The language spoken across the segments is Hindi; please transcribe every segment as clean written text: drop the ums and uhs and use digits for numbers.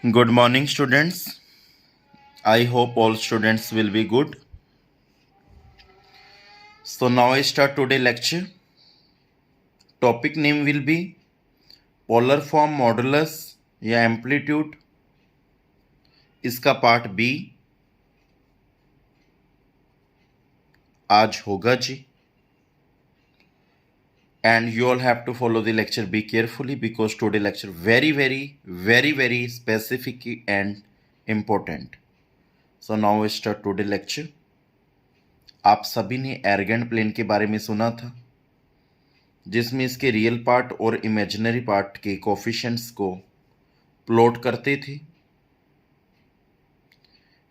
Good morning, students. I hope all students will be good. So now I start today lecture. Topic name will be polar form modulus या एम्पलीट्यूड. इसका पार्ट बी आज होगा जी. And you all have to follow the lecture. Be carefully because today lecture very specific and important. So now we start today lecture. आप सभी ने एर्गेंट प्लेन के बारे में सुना था, जिसमें इसके रियल पार्ट और इमेजिनरी पार्ट के कोफिशिएंट्स को प्लॉट करते थे.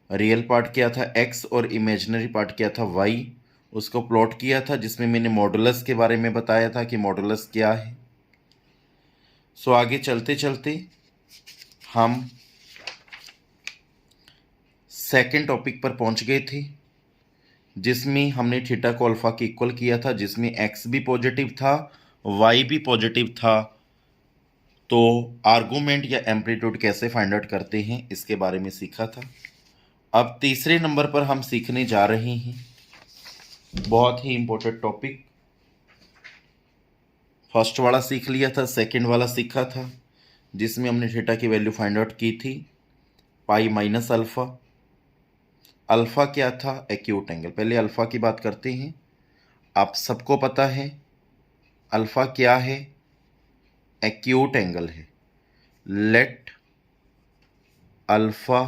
रियल पार्ट क्या था x और इमेजिनरी पार्ट क्या था y. उसको प्लॉट किया था, जिसमें मैंने मॉडुलस के बारे में बताया था कि मॉडुलस क्या है. सो आगे चलते चलते हम सेकंड टॉपिक पर पहुंच गए थे, जिसमें हमने थीटा को अल्फा के इक्वल किया था, जिसमें x भी पॉजिटिव था, y भी पॉजिटिव था. तो आर्गुमेंट या एम्पलीट्यूड कैसे फाइंड आउट करते हैं इसके बारे में सीखा था. अब तीसरे नंबर पर हम सीखने जा रहे हैं बहुत ही इंपॉर्टेंट टॉपिक. फर्स्ट वाला सीख लिया था, सेकंड वाला सीखा था, जिसमें हमने थीटा की वैल्यू फाइंड आउट की थी पाई माइनस अल्फा. अल्फा क्या था? Acute angle. पहले अल्फा की बात करते हैं. आप सबको पता है अल्फा क्या है? एक्यूट एंगल है. Let alpha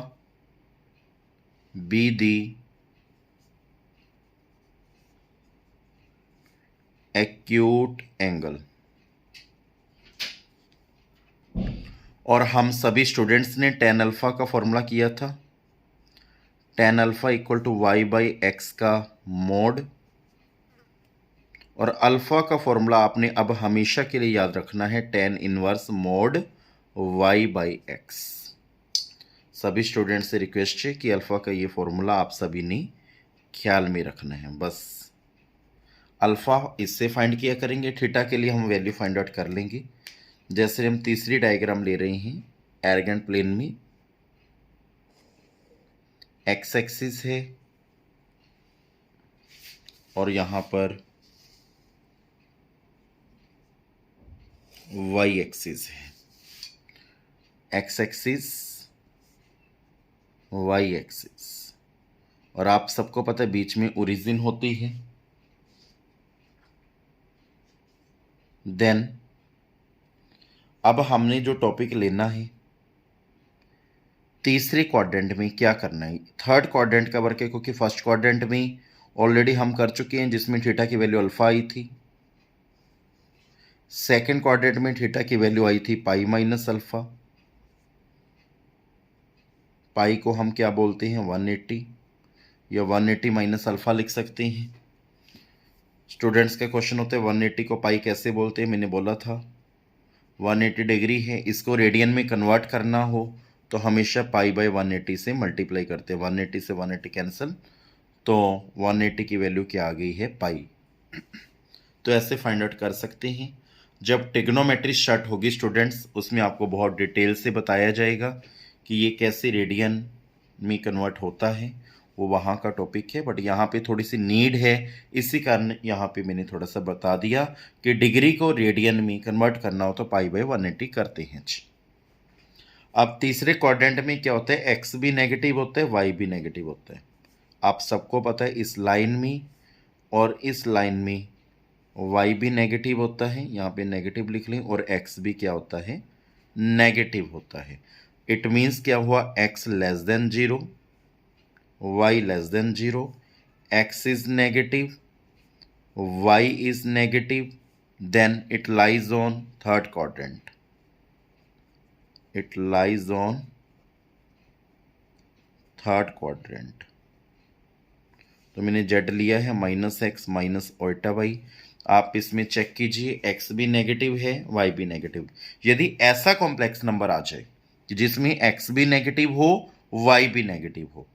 be the acute angle. और हम सभी स्टूडेंट्स ने टेन अल्फा का फॉर्मूला किया था. Tan alpha equal to y by x का मोड. और अल्फा का फॉर्मूला आपने अब हमेशा के लिए याद रखना है, tan inverse mod y by x. सभी स्टूडेंट्स से रिक्वेस्ट है कि अल्फा का ये फॉर्मूला आप सभी ने ख्याल में रखना है. बस अल्फा इससे फाइंड किया करेंगे. थीटा के लिए हम वैल्यू फाइंड आउट कर लेंगे. जैसे हम तीसरी डायग्राम ले रहे हैं, एर्गेंट प्लेन में एक्स एक्सिस है और यहां पर वाई एक्सिस है. X axis, y axis. और आप सबको पता है बीच में ओरिजिन होती है. देन अब हमने जो टॉपिक लेना है, तीसरे क्वाड्रेंट में क्या करना है. थर्ड क्वाड्रेंट का वर्क है, क्योंकि फर्स्ट क्वाड्रेंट में ऑलरेडी हम कर चुके हैं, जिसमें थीटा की वैल्यू अल्फा आई थी. सेकंड क्वाड्रेंट में थीटा की वैल्यू आई थी पाई माइनस अल्फा. पाई को हम क्या बोलते हैं? 180 या 180 माइनस अल्फा लिख सकते हैं. स्टूडेंट्स का क्वेश्चन होता है 180 को पाई कैसे बोलते हैं. मैंने बोला था 180 डिग्री है. इसको रेडियन में कन्वर्ट करना हो तो हमेशा पाई बाय 180 से मल्टीप्लाई करते हैं. 180 से 180 कैंसिल, तो 180 की वैल्यू क्या आ गई है? पाई. तो ऐसे फाइंड आउट कर सकते हैं. जब ट्रिग्नोमेट्री स्टार्ट होगी स्टूडेंट्स, उसमें आपको बहुत डिटेल से बताया जाएगा कि ये कैसे रेडियन में कन्वर्ट होता है. वो वहाँ का टॉपिक है, बट यहाँ पे थोड़ी सी नीड है, इसी कारण यहाँ पे मैंने थोड़ा सा बता दिया कि डिग्री को रेडियन में कन्वर्ट करना हो तो पाई बाय 180 करते हैं. अब तीसरे क्वाड्रेंट में क्या होता है? एक्स भी नेगेटिव होता है, वाई भी नेगेटिव होता है. आप सबको पता है इस लाइन में और इस लाइन में y भी नेगेटिव होता है. यहाँ पे नेगेटिव लिख लें. और x भी क्या होता है? नेगेटिव होता है. इट मीन्स क्या हुआ? x less than 0, y less than 0, x is negative, y is negative. Then it lies on third quadrant. It lies on third quadrant. तो मैंने z लिया है minus x minus iota y. आप इसमें चेक कीजिए, x भी नेगेटिव है, y भी नेगेटिव. यदि ऐसा कॉम्प्लेक्स नंबर आ जाए कि जिसमें x भी नेगेटिव हो, y भी नेगेटिव हो.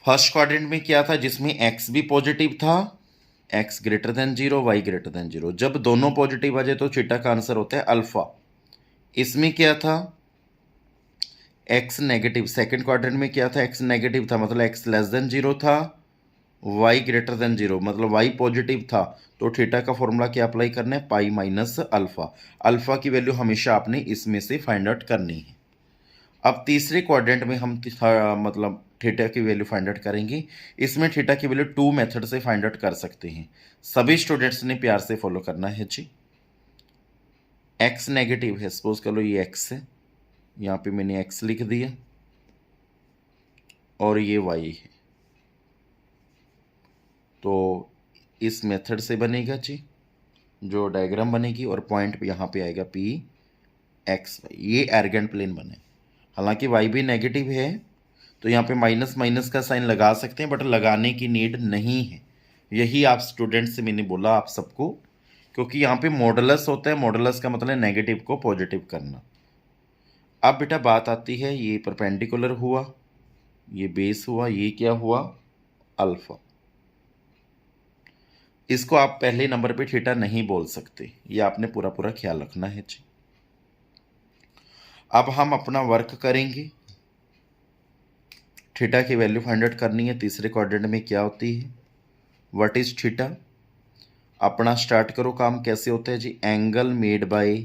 फर्स्ट क्वाड्रेंट में क्या था? जिसमें x भी पॉजिटिव था, x greater than 0, y greater than 0. जब दोनों पॉजिटिव आ जाए तो थीटा का आंसर होता है अल्फा. इसमें क्या था? एक्स नेगेटिव, सेकेंड क्वाड्रेंट में क्या था, एक्स नेगेटिव था मतलब एक्स लेस देन जीरो था, वाई ग्रेटर देन जीरो मतलब वाई पॉजिटिव था। तो थीटा का फॉर्मूला क्या अप्लाई करना है, पाई माइनस अल्फा। अल्फा की वैल्यू हमेशा आपने इसमें से फाइंड आउट करनी है। अब तीसरे क्वाड्रेंट में हम मतलब थीटा की वैल्यू फाइंड आउट करेंगे। इसमें थीटा की वैल्यू टू मेथड से फाइंड आउट कर सकते हैं। सभी स्टूडेंट्स ने प्यार से फॉलो करना है जी। एक्स नेगेटिव है, सपोज कर लो ये एक्स है, यहाँ पे मैंने एक्स लिख दिया और ये वाई है। तो इस मेथड से बनेगा जी जो डायग्राम बनेगी, और पॉइंट पे यहाँ पे आएगा पी एक्स वाई, ये एर्गेंट प्लेन बने। हालांकि वाई भी नेगेटिव है तो यहाँ पे माइनस माइनस का साइन लगा सकते हैं, बट लगाने की नीड नहीं है। यही आप स्टूडेंट से मैंने बोला आप सबको, क्योंकि यहाँ पे मॉडुलस होता है, मॉडुलस का मतलब नेगेटिव को पॉजिटिव करना। अब बेटा बात आती है, ये परपेंडिकुलर हुआ, ये बेस हुआ, ये क्या हुआ, अल्फा। इसको आप पहले नंबर पे थीटा नहीं बोल सकते, ये आपने पूरा पूरा ख्याल रखना है जी। अब हम अपना वर्क करेंगे, थीटा की वैल्यू फाइंड आउट करनी है। तीसरे क्वाड्रेंट में क्या होती है, व्हाट इज थीटा। अपना स्टार्ट करो काम, कैसे होता है जी, एंगल मेड बाय,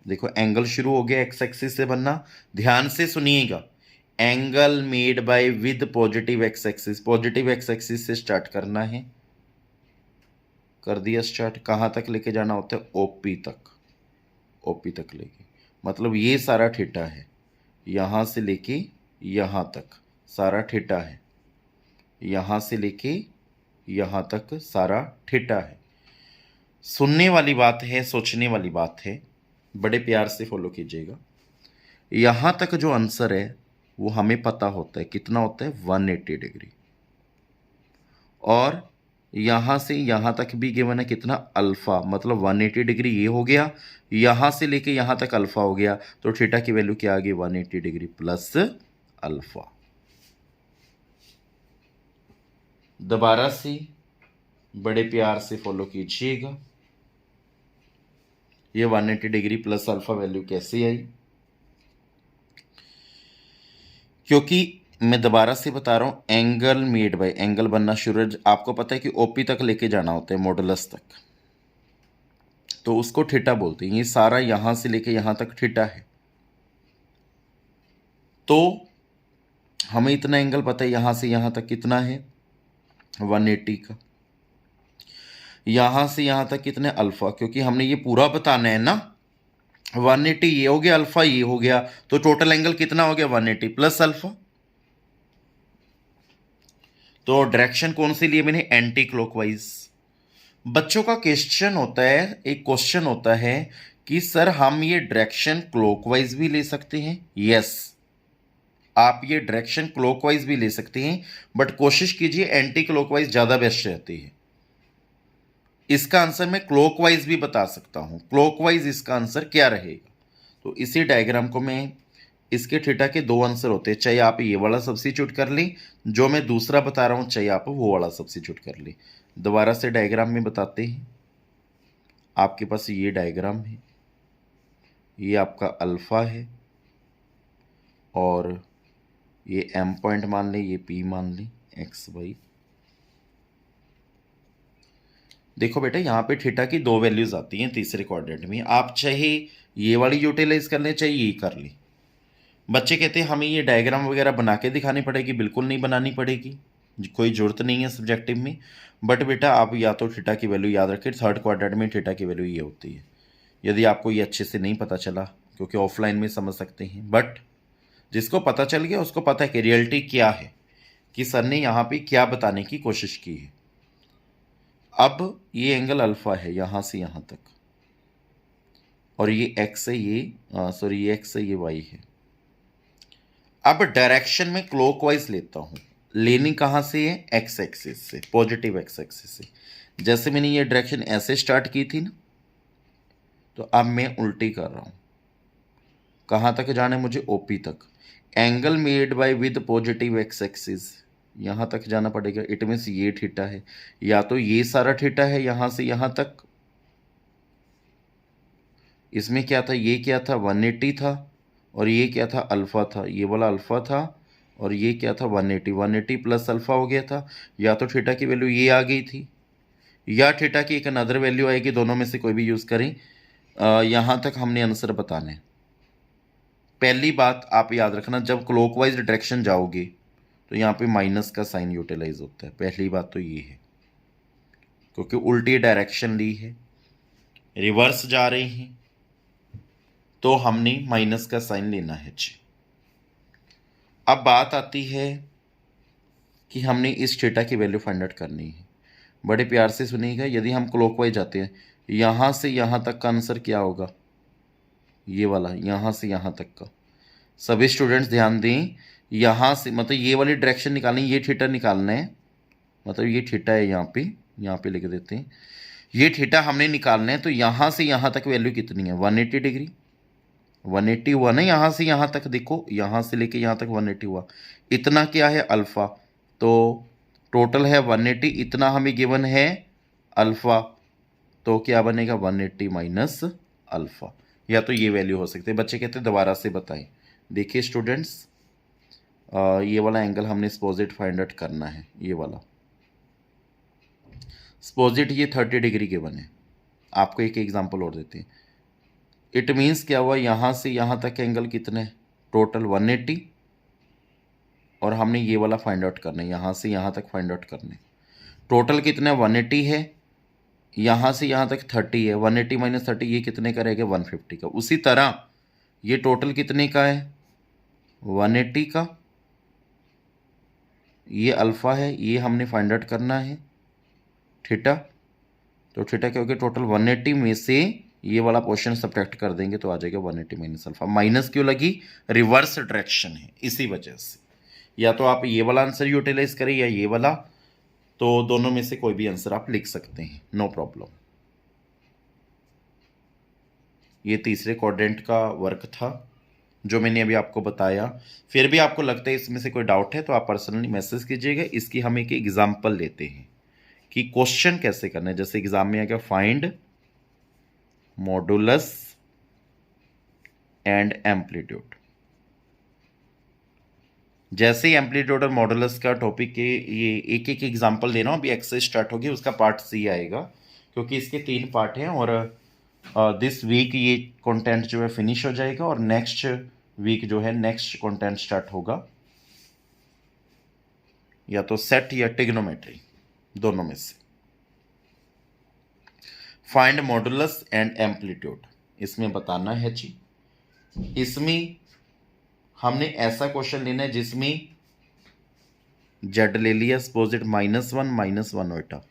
देखो एंगल शुरू हो गया एक्स एक्सिस से बनना, ध्यान से सुनिएगा, angle made by with positive x axis, positive x axis से स्टार्ट करना है। कर दिया स्टार्ट, कहाँ तक लेके जाना होता है, ओपी तक, ओपी तक लेके, मतलब ये सारा थीटा है, यहाँ से लेके यहाँ तक सारा थीटा है, यहाँ से लेके यहाँ तक सारा थीटा है। सुनने वाली बात है, सोचने वाली बात है, बड़े प्यार से फॉलो कीजिएगा। यहाँ तक जो आंसर है वो हमें पता होता है कितना होता है, 180 डिग्री, और यहाँ से यहाँ तक भी गिवन है कितना, अल्फा, मतलब 180 डिग्री ये हो गया, यहाँ से लेके यहाँ तक अल्फा हो गया, तो थीटा की वैल्यू क्या आ गई, 180 डिग्री प्लस अल्फा। दोबारा से बड़े प्यार से फॉलो कीजिएगा, ये 180 डिग्री प्लस अल्फा वैल्यू कैसे आई, क्योंकि मैं दोबारा से बता रहा हूं, एंगल मेड बाय, एंगल बनना शुरू, आपको पता है कि ओपी तक लेके जाना होता है, मॉडुलस तक, तो उसको थीटा बोलते हैं। ये सारा यहां से लेके यहां तक थीटा है, तो हमें इतना एंगल पता है, यहां से यहां तक कितना है, 180 का, यहां से यहां तक कितने अल्फा, क्योंकि हमने ये पूरा बताना है ना, 180 ये हो गया, अल्फा ये हो गया, तो टोटल एंगल कितना हो गया, 180 प्लस अल्फा। तो डायरेक्शन कौन सी लिए मैंने, एंटी क्लॉकवाइज। बच्चों का क्वेश्चन होता है, एक क्वेश्चन होता है कि सर हम ये डायरेक्शन क्लॉकवाइज भी ले सकते हैं, यस आप ये डायरेक्शन क्लॉकवाइज भी ले सकते हैं, बट कोशिश कीजिए एंटी क्लॉकवाइज ज्यादा बेस्ट रहती है। इसका आंसर मैं क्लॉकवाइज भी बता सकता हूं, क्लॉकवाइज इसका आंसर क्या रहेगा। तो इसी डायग्राम को मैं, इसके थीटा के दो आंसर होते हैं, चाहे आप ये वाला सब्स्टिट्यूट कर लें जो मैं दूसरा बता रहा हूं, चाहे आप वो वाला सब्स्टिट्यूट कर लें। दोबारा से डायग्राम में बताते हैं, आपके पास ये डायग्राम है, ये आपका अल्फा है, और ये एम पॉइंट मान लें, ये पी मान लें, एक्स वाई। देखो बेटा यहाँ पे थीटा की दो वैल्यूज आती हैं तीसरे क्वाड्रेंट में, आप चाहे ये वाली यूटिलाइज कर लें चाहे ये कर लें। बच्चे कहते हैं हमें ये डायग्राम वगैरह बना के दिखानी पड़ेगी, बिल्कुल नहीं बनानी पड़ेगी, कोई ज़रूरत नहीं है सब्जेक्टिव में। बट बेटा आप या तो थीटा की वैल्यू याद रखें, थर्ड क्वाड्रेंट में थीटा की वैल्यू ये होती है। यदि आपको ये अच्छे से नहीं पता चला, क्योंकि ऑफलाइन में समझ सकते हैं, बट जिसको पता चल गया उसको पता है कि रियलिटी क्या है, कि सर ने यहाँ पे क्या बताने की कोशिश की है। अब ये एंगल अल्फा है यहाँ से यहाँ तक, और ये एक्स है, ये सॉरी ये एक्स है, ये वाई है। अब डायरेक्शन में क्लॉकवाइज लेता हूं, लेनी कहां से है, एक्स एक्सिस से, पॉजिटिव एक्स एक्सिस से। जैसे मैंने ये डायरेक्शन ऐसे स्टार्ट की थी ना, तो अब मैं उल्टी कर रहा हूं, कहां तक जाना है मुझे, ओपी तक। Angle made by with positive x axis, यहां तक जाना पड़ेगा, इट मीन्स ये थीटा है, या तो ये सारा थीटा है यहां से यहां तक। इसमें क्या था, ये क्या था, 180 था, और ये क्या था, अल्फ़ा था, ये वाला अल्फ़ा था, और ये क्या था 180, 180 प्लस अल्फ़ा हो गया था। या तो थीटा की वैल्यू ये आ गई थी, या थीटा की एक अनदर वैल्यू आएगी, दोनों में से कोई भी यूज़ करें। यहाँ तक हमने आंसर बताना है। पहली बात आप याद रखना, जब क्लॉकवाइज डायरेक्शन जाओगे तो यहाँ पे माइनस का साइन यूटिलाइज होता है। पहली बात तो ये है, क्योंकि उल्टी डायरेक्शन ली है, रिवर्स जा रही हैं, तो हमने माइनस का साइन लेना है जी। अब बात आती है कि हमने इस थीटा की वैल्यू फाइंड आउट करनी है। बड़े प्यार से सुनिएगा, यदि हम क्लॉकवाइज जाते हैं, यहाँ से यहाँ तक का आंसर क्या होगा, ये वाला, यहाँ से यहाँ तक का। सभी स्टूडेंट्स ध्यान दें, यहाँ से मतलब ये वाली डायरेक्शन निकालनी, ये थीटा निकालना है, मतलब ये थीटा है, यहाँ पे लिख देते हैं, ये थीटा हमने निकालना है। तो यहाँ से यहाँ तक वैल्यू कितनी है, 180 डिग्री, 180 हुआ ना, यहाँ से यहाँ तक देखो, यहाँ से लेके यहाँ तक 180 हुआ। इतना क्या है, अल्फ़ा, तो टोटल है 180, इतना हमें गिवन है अल्फ़ा, तो क्या बनेगा 180 माइनस अल्फ़ा। या तो ये वैल्यू हो सकती है। बच्चे कहते हैं दोबारा से बताएं। देखिए स्टूडेंट्स, ये वाला एंगल हमने स्पोजिट फाइंड आउट करना है, ये वाला स्पोजिट, ये 30 डिग्री गिवन है। आपको एक एग्जांपल और देते हैं। इट मीन्स क्या हुआ, यहाँ से यहाँ तक एंगल कितने, टोटल 180, और हमने ये वाला फाइंड आउट करना है, यहाँ से यहाँ तक फाइंड आउट करना है। टोटल कितना 180 है, यहाँ से यहाँ तक 30 है, 180 माइनस 30 ये कितने का रहेगा, 150 का। उसी तरह ये टोटल कितने का है, 180 का, ये अल्फ़ा है, ये हमने फाइंड आउट करना है थीटा। तो थीटा क्या होगा, टोटल 180 में से ये वाला पोर्शन सब्ट्रैक्ट कर देंगे तो आ जाएगा 180 माइनस अल्फ़ा। माइनस क्यों लगी, रिवर्स डायरेक्शन है इसी वजह से। या तो आप ये वाला आंसर यूटिलाइज करें या ये वाला, तो दोनों में से कोई भी आंसर आप लिख सकते हैं, नो प्रॉब्लम। ये तीसरे क्वाड्रेंट का वर्क था जो मैंने अभी आपको बताया। फिर भी आपको लगता है इसमें से कोई डाउट है तो आप पर्सनली मैसेज कीजिएगा। इसकी हम एक एग्जाम्पल लेते हैं कि क्वेश्चन कैसे करना है। जैसे एग्जाम में आ गया, फाइंड मॉडुलस एंड एम्पलीट्यूड। जैसे ही एम्पलीट्यूड और मॉडुलस का टॉपिक के ये एक एक एग्जाम्पल दे रहा हूँ, अभी एक्सरसाइज स्टार्ट होगी, उसका पार्ट सी आएगा, क्योंकि इसके 3 पार्ट हैं। और दिस वीक ये कंटेंट जो है फिनिश हो जाएगा, और नेक्स्ट वीक जो है नेक्स्ट कंटेंट स्टार्ट होगा, या तो सेट या ट्रिग्नोमेट्री, दोनों में से। फाइंड मॉडुलस एंड एम्पलीट्यूड, इसमें बताना है जी। इसमें हमने ऐसा क्वेश्चन लेना है जिसमें जेड ले लिया, सपोज इट -1 होता।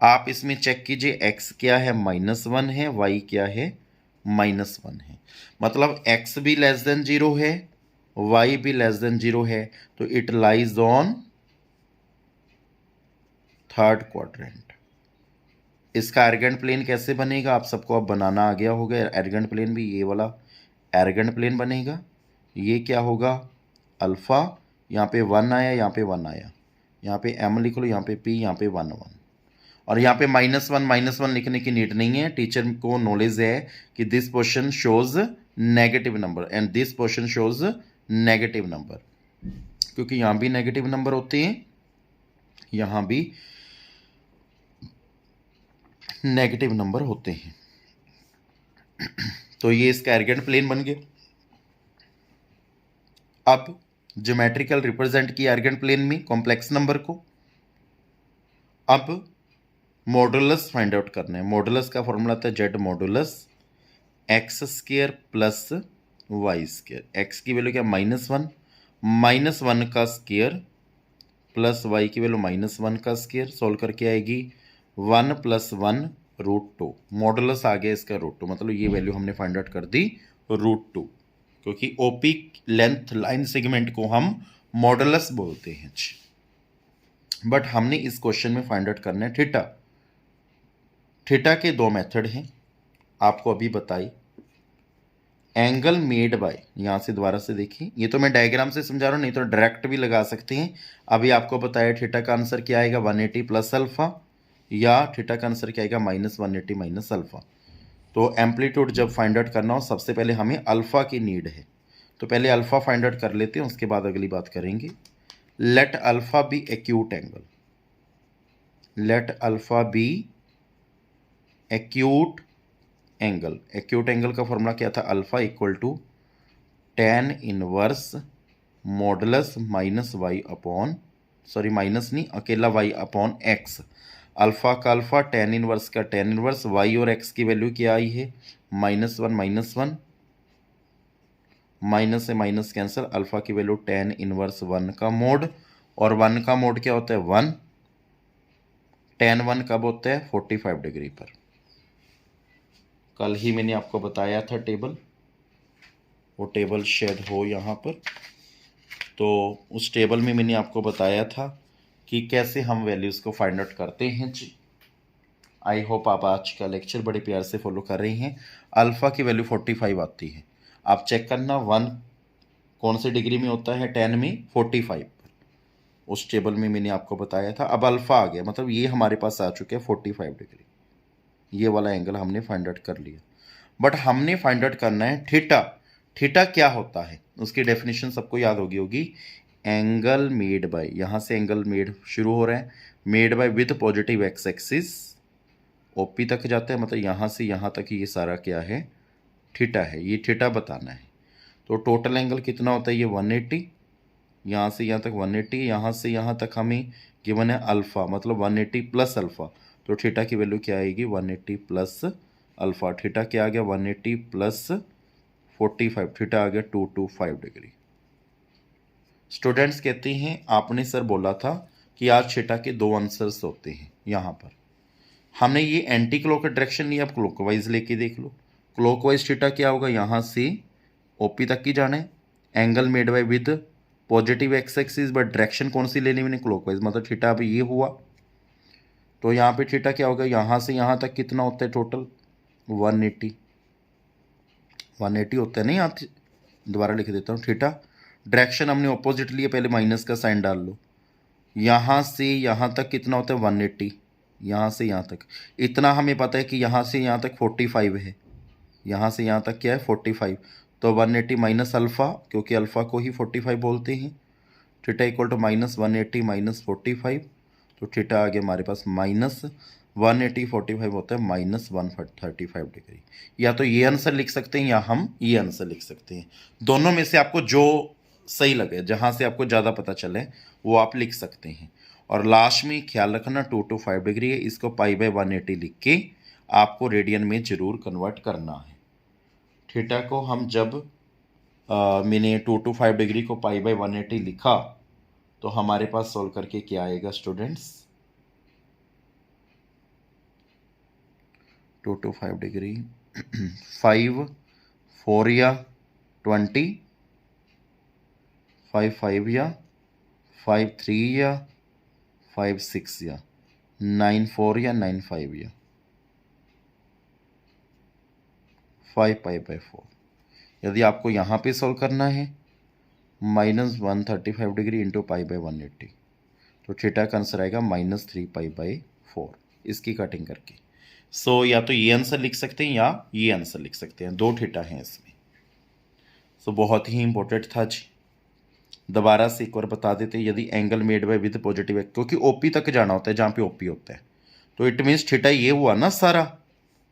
आप इसमें चेक कीजिए, x क्या है, -1 है, y क्या है, -1 है। मतलब x भी लेस देन 0 है, y भी लेस देन 0 है, तो it lies on third quadrant. इसका एर्गेंट प्लेन कैसे बनेगा, आप सबको अब बनाना आ गया होगा। एर्गेंट प्लेन भी ये वाला एर्गेंट प्लेन बनेगा। ये क्या होगा, अल्फ़ा, यहाँ पे 1 आया, यहाँ पे 1 आया, यहाँ पे m लिख लो, यहाँ पे p, यहाँ पे 1 1, और यहाँ पे -1 लिखने की नीड नहीं है। टीचर को नॉलेज है कि this portion shows negative number and this portion shows negative number, क्योंकि यहाँ भी नेगेटिव नंबर होते हैं, यहाँ भी नेगेटिव नंबर होते हैं। तो ये इसका एर्गेंट प्लेन बन गया। अब ज्योमेट्रिकल रिप्रेजेंट किया एर्गेंट प्लेन में कॉम्प्लेक्स नंबर को। अब मॉडुलस फाइंड आउट करना है। मॉडुलस का फॉर्मूला था z modulus x square plus y square. X की वैल्यू क्या, -1 का स्क्वायर प्लस वाई की वैल्यू -1 का स्क्वायर। सोल्व करके आएगी 1 + 1 √2। मॉडुलस आ गया इसका √2, मतलब ये वैल्यू हमने फाइंड आउट कर दी √2, क्योंकि ओपी लेंथ लाइन सेगमेंट को हम मॉडुलस बोलते हैं। बट हमने इस क्वेश्चन में फाइंड आउट करना है थीटा। थीटा के 2 मेथड हैं, आपको अभी बताई। एंगल मेड बाय, यहाँ से दोबारा से देखिए, ये तो मैं डायग्राम से समझा रहा हूँ, नहीं तो डायरेक्ट भी लगा सकते हैं। अभी आपको बताया थीटा का आंसर क्या आएगा, 180 प्लस अल्फा, या थीटा का आंसर क्या आएगा, -180 माइनस अल्फा। तो एम्पलीट्यूड जब फाइंड आउट करना हो, सबसे पहले हमें अल्फा की नीड है। तो पहले अल्फ़ा फाइंड आउट कर लेते हैं, उसके बाद अगली बात करेंगे। Let alpha be acute angle, let alpha be acute angle. Acute angle का फॉर्मूला क्या था? Alpha equal to tan inverse modulus minus y upon, sorry minus नहीं, अकेला y अपॉन एक्स। अल्फ़ा का अल्फ़ा, tan इनवर्स का tan इनवर्स, y और x की वैल्यू क्या आई है? -1 -1, माइनस से माइनस कैंसिल, अल्फ़ा की वैल्यू tan इनवर्स 1 का मोड, और 1 का मोड क्या होता है? 1। tan 1 कब होता है? 45 डिग्री पर। कल ही मैंने आपको बताया था टेबल, वो टेबल शेड हो यहाँ पर, तो उस टेबल में मैंने आपको बताया था कि कैसे हम वैल्यूज़ को फाइंड आउट करते हैं जी। आई होप आप आज का लेक्चर बड़े प्यार से फॉलो कर रही हैं। अल्फ़ा की वैल्यू 45 आती है, आप चेक करना 1 कौन से डिग्री में होता है? 10 में 45 पर। उस टेबल में मैंने आपको बताया था। अब अल्फ़ा आ गया, मतलब ये हमारे पास आ चुके हैं 45 डिग्री, ये वाला एंगल हमने फाइंड आउट कर लिया। बट हमने फाइंड आउट करना है थीटा। थीटा क्या होता है? उसकी डेफिनेशन सबको याद होगी एंगल मेड बाय, यहाँ से एंगल मेड शुरू हो रहा है, made by with positive x axis, OP तक जाता है, मतलब यहाँ से यहाँ तक ये सारा क्या है? थीटा है। ये थीटा बताना है। तो टोटल एंगल कितना होता है? ये 180, यहाँ से यहाँ तक 180, यहाँ से यहाँ तक हमें गिवन है अल्फ़ा, मतलब 180 प्लस अल्फ़ा। तो थीटा की वैल्यू क्या आएगी? 180 प्लस अल्फ़ा। थीटा क्या आ गया? 180 प्लस 45, थीटा आ गया 225 डिग्री। स्टूडेंट्स कहते हैं आपने सर बोला था कि आज थीटा के 2 आंसर्स होते हैं। यहाँ पर हमने ये एंटी क्लॉक डायरेक्शन लिया, आप क्लॉकवाइज लेके देख लो। क्लॉकवाइज थीटा क्या होगा? यहाँ से ओपी तक की जाना है, angle made by with positive x axis, but direction कौन सी लेनी मैंने? क्लॉकवाइज, मतलब थीटा अभी ये हुआ, तो यहाँ पे थीटा क्या होगा? यहाँ से यहाँ तक कितना होता है टोटल? 180, 180 होता है नहीं, आप दोबारा लिख देता हूँ। थीटा डायरेक्शन हमने ऑपोजिट लिया, पहले माइनस का साइन डाल लो। यहाँ से यहाँ तक कितना होता है? 180, यहाँ से यहाँ तक इतना हमें पता है कि यहाँ से यहाँ तक 45 है, यहाँ से यहाँ तक क्या है? 45। तो 180 माइनस अल्फ़ा, क्योंकि अल्फ़ा को ही 45 बोलते हैं, थीटा इक्वल टू -180 माइनस 45, तो थीटा आ गया हमारे पास -180, 45 होता है -135 डिग्री। या तो ये आंसर लिख सकते हैं या हम ये आंसर लिख सकते हैं, दोनों में से आपको जो सही लगे, जहाँ से आपको ज़्यादा पता चले वो आप लिख सकते हैं। और लास्ट में ख्याल रखना 225 डिग्री है, इसको π/180 लिख के आपको रेडियन में ज़रूर कन्वर्ट करना है। थीटा को हम जब मैंने 225 डिग्री को π/180 लिखा, तो हमारे पास सॉल्व करके क्या आएगा स्टूडेंट्स? 225 डिग्री 5 4 या 20, 5 5 या 5 3 या 5 6 या 9 4 या 9 5 या 5 π/4। यदि आपको यहाँ पे सॉल्व करना है -135 डिग्री इंटू π/180, तो थीटा का आंसर आएगा -3 π/4, इसकी कटिंग करके। सो या तो ये आंसर लिख सकते हैं या ये आंसर लिख सकते हैं, 2 थीटा हैं इसमें। सो बहुत ही इंपॉर्टेंट था जी। दोबारा से एक बार बता देते, यदि angle made by with positive x, क्योंकि ओपी तक जाना होता है जहाँ पे ओपी होता है, तो इट मीन्स थीटा ये हुआ ना सारा,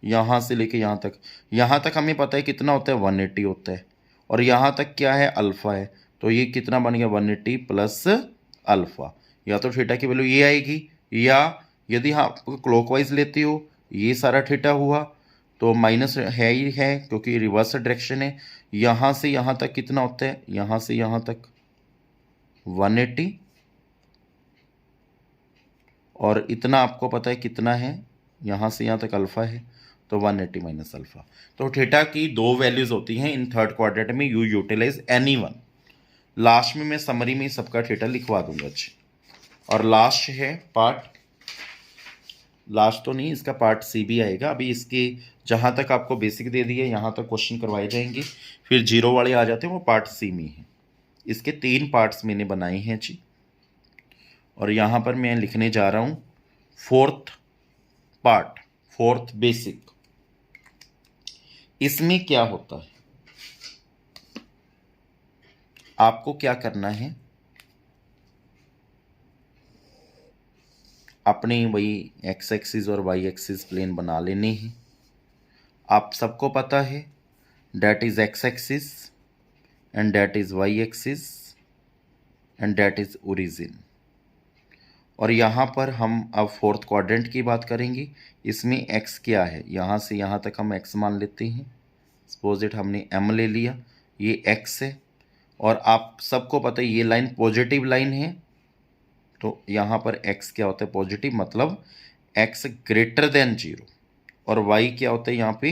यहाँ से लेके यहाँ तक हमें पता है कितना होता है? 180 होता है, और यहाँ तक क्या है? अल्फ़ा है, तो ये कितना बन गया? 180 प्लस अल्फ़ा। या तो थीटा की वैल्यू ये आएगी, या यदि हाँ क्लॉकवाइज लेते हो, ये सारा थीटा हुआ, तो माइनस है ही है क्योंकि रिवर्स डायरेक्शन है। यहाँ से यहाँ तक कितना होता है? यहाँ से यहाँ तक 180, और इतना आपको पता है कितना है? यहाँ से यहाँ तक अल्फ़ा है, तो 180 माइनस अल्फ़ा। तो थीटा की 2 वैल्यूज़ होती हैं इन थर्ड क्वाड्रेंट में, you utilise any one. Last में मैं समरी में सबका थीटा लिखवा दूंगा जी। और लास्ट है पार्ट, लास्ट तो नहीं, इसका पार्ट सी भी आएगा। अभी इसके जहाँ तक आपको बेसिक दे दिए, यहाँ तक क्वेश्चन करवाए जाएंगे, फिर जीरो वाले आ जाते हैं, वो पार्ट सी में है। इसके 3 पार्ट्स मैंने बनाए हैं जी, और यहाँ पर मैं लिखने जा रहा हूँ 4th पार्ट, 4th बेसिक। इसमें क्या होता है? आपको क्या करना है, अपने वही एक्स एक्सिस और वाई एक्सिस प्लेन बना लेने हैं। आप सबको पता है that is x axis and that is y axis and that is origin. और यहाँ पर हम अब फोर्थ क्वाड्रेंट की बात करेंगे। इसमें एक्स क्या है, यहाँ से यहाँ तक हम एक्स मान लेते हैं। सपोज इट हमने एम ले लिया, ये एक्स है। और आप सबको पता है ये लाइन पॉजिटिव लाइन है, तो यहाँ पर x क्या होता है, पॉजिटिव, मतलब x ग्रेटर देन 0। और y क्या होता है यहाँ पे,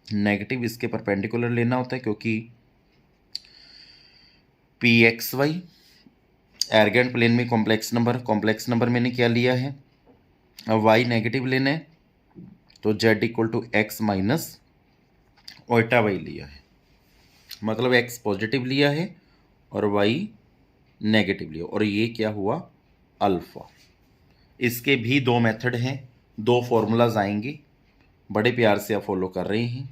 नेगेटिव। इसके परपेंडिकुलर लेना होता है, क्योंकि पी एक्स वाई एर्गेंट प्लेन में कॉम्प्लेक्स नंबर मैंने क्या लिया है, अब y नेगेटिव लेना है, तो z equal to x minus iota y लिया है। मतलब x पॉजिटिव लिया है और y नेगेटिव लिया, और ये क्या हुआ, अल्फा। इसके भी दो मेथड हैं, दो फॉर्मूलाज आएंगे, बड़े प्यार से आप फॉलो कर रहे हैं।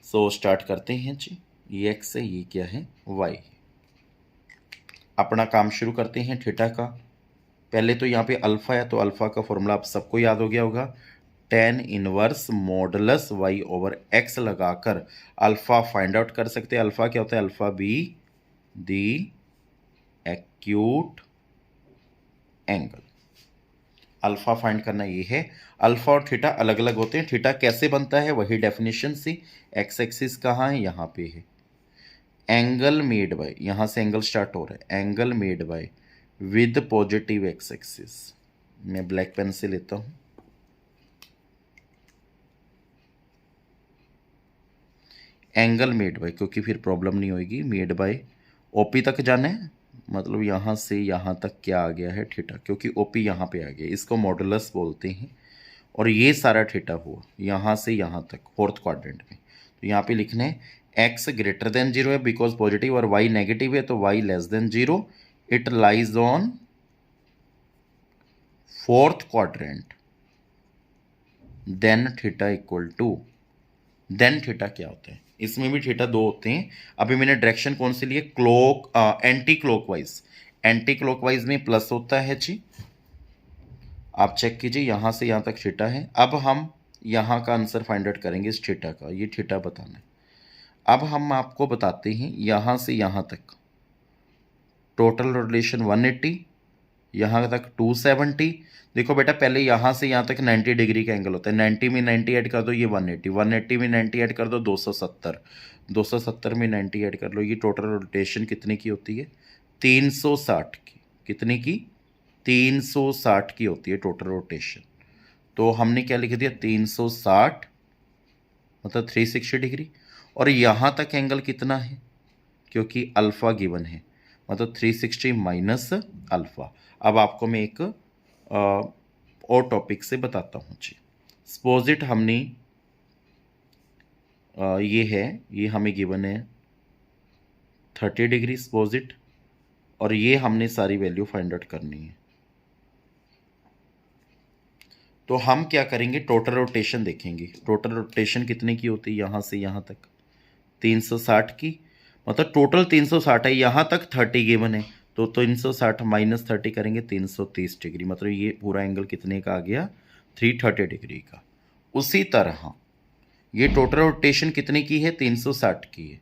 सो स्टार्ट करते हैं जी। ये एक्स है, ये क्या है, वाई। अपना काम शुरू करते हैं थीटा का। पहले तो यहाँ पे अल्फा है, तो अल्फा का फॉर्मूला आप सबको याद हो गया होगा, tan inverse modulus y over x लगाकर अल्फा फाइंड आउट कर सकते हैं। अल्फा क्या होता है, alpha be the acute angle. Alpha find करना ये है। अल्फा और थीटा अलग अलग होते हैं। थीटा कैसे बनता है, वही डेफिनेशन से। एक्स एक्सिस कहाँ है, यहाँ पे है। एंगल मेड बाय, यहाँ से एंगल स्टार्ट हो रहा है, angle made by with positive x axis. मैं ब्लैक पेन से लेता हूँ। एंगल मेड बाय, क्योंकि फिर प्रॉब्लम नहीं होगी, मेड बाय ओपी तक जाना है, मतलब यहाँ से यहाँ तक क्या आ गया है, थीटा, क्योंकि ओपी यहाँ पे आ गया, इसको मॉडुलस बोलते हैं। और ये सारा थीटा हुआ यहाँ से यहाँ तक फोर्थ क्वाड्रेंट में। तो यहाँ पे लिखना है एक्स ग्रेटर देन 0 है बिकॉज पॉजिटिव, और वाई नेगेटिव है तो y less than 0। It lies on fourth quadrant, then theta equal to, then theta क्या होता है, इसमें भी थीटा दो होते हैं। अभी मैंने डायरेक्शन कौन सी ली है, एंटी क्लॉकवाइज। एंटी क्लॉकवाइज में प्लस होता है जी, आप चेक कीजिए, यहाँ से यहाँ तक थीटा है। अब हम यहाँ का आंसर फाइंड आउट करेंगे इस थीटा का, ये थीटा बताना है। अब हम आपको बताते हैं यहाँ से यहाँ तक टोटल रोटेशन 180, यहाँ तक 270। देखो बेटा, पहले यहाँ से यहाँ तक 90 डिग्री का एंगल होता है, 90 में 90 ऐड कर दो, ये 180, 180 में 90 ऐड कर दो 270, 270 में 90 ऐड कर लो, ये टोटल रोटेशन कितने की होती है, 360 की। कितने की, 360 की होती है टोटल रोटेशन। तो हमने क्या लिख दिया, 360 मतलब 360 डिग्री। और यहाँ तक एंगल कितना है, क्योंकि अल्फ़ा गिवन है, मतलब 360 माइनस अल्फ़ा। अब आपको मैं एक और टॉपिक से बताता हूँ जी। सपोज इट हमने ये है, ये हमें गिवन है 30 डिग्री सपोज इट, और ये हमने सारी वैल्यू फाइंड आउट करनी है। तो हम क्या करेंगे, टोटल रोटेशन देखेंगे। टोटल रोटेशन कितने की होती है, यहाँ से यहाँ तक 360 की, मतलब टोटल 360 है, यहाँ तक 30 गिवन है, तो 360 माइनस 30 करेंगे 330 डिग्री, मतलब ये पूरा एंगल कितने का आ गया, 330 डिग्री का। उसी तरह ये टोटल रोटेशन कितने की है, 360 की है,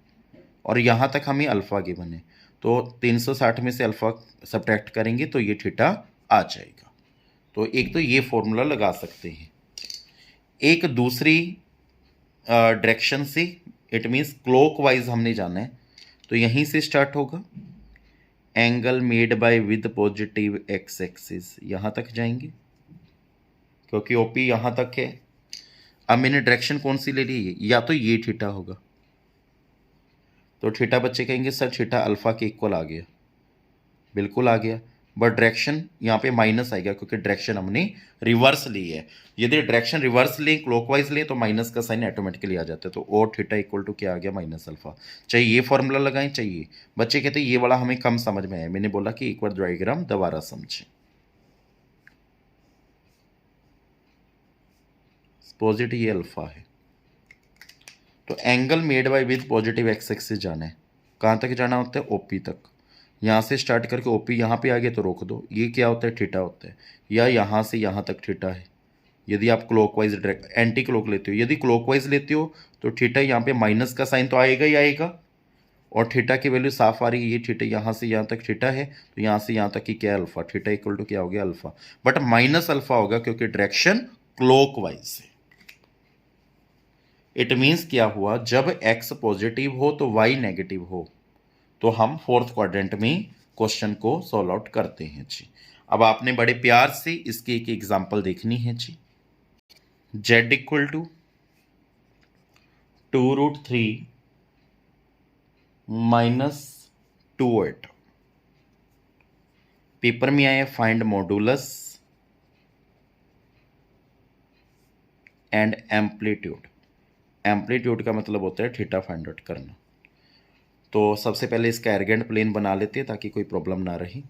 और यहाँ तक हमें अल्फ़ा गिवन है, तो 360 में से अल्फ़ा सब्ट्रैक्ट करेंगे तो ये थीटा आ जाएगा। तो एक तो ये फॉर्मूला लगा सकते हैं। एक दूसरी डायरेक्शन से, इट मीन्स क्लॉकवाइज हमने जाना है, तो यहीं से स्टार्ट होगा, angle made by with positive x axis, यहाँ तक जाएंगे क्योंकि ओपी यहाँ तक है। अब मैंने डायरेक्शन कौन सी ले ली, या तो ये थीटा होगा, तो थीटा बच्चे कहेंगे सर थीटा अल्फा के इक्वल आ गया, बिल्कुल आ गया, बट डायरेक्शन यहाँ पे माइनस आएगा क्योंकि डायरेक्शन हमने रिवर्स ली है। यदि डायरेक्शन रिवर्स लें, क्लॉकवाइज लें, तो माइनस का साइन ऑटोमेटिकली आ जाता है, तो और थीटा इक्वल टू क्या आ गया, माइनस अल्फा। चाहिए ये फॉर्मूला लगाएं, चाहिए बच्चे कहते हैं ये वाला हमें कम समझ में आया, मैंने बोला कि एक बार डायग्राम दोबारा समझें। पॉजिटिव ये अल्फा है, तो angle made by with positive x axis जाना है, कहाँ तक जाना होता है, ओपी तक। यहाँ से स्टार्ट करके ओपी यहाँ पे आ गया तो रोक दो, ये क्या होता है, थीटा होता है। या यहाँ से यहाँ तक थीटा है, यदि आप क्लॉकवाइज डायरेक्ट एंटी क्लॉक लेते हो। यदि क्लॉकवाइज लेते हो तो थीटा यहाँ पे माइनस का साइन तो आएगा ही आएगा, और थीटा की वैल्यू साफ आ रही है, ये थीटा यहाँ से यहाँ तक थीटा है, तो यहाँ से यहाँ तक की क्या है, अल्फा। थीटा इक्वल टू क्या हो गया, अल्फा, बट माइनस अल्फा होगा क्योंकि डायरेक्शन क्लॉकवाइज है। इट मीन्स क्या हुआ, जब x पॉजिटिव हो तो y नेगेटिव हो, तो हम फोर्थ क्वाड्रेंट में क्वेश्चन को सॉल्व आउट करते हैं जी। अब आपने बड़े प्यार से इसकी एक एग्जांपल देखनी है जी। z equal to 2√3 minus 2/8। Paper में आए find modulus and amplitude. Amplitude का मतलब होता है थीटा फाइंड आउट करना। तो सबसे पहले इसका एर्गेंट प्लेन बना लेते हैं ताकि कोई प्रॉब्लम ना रही।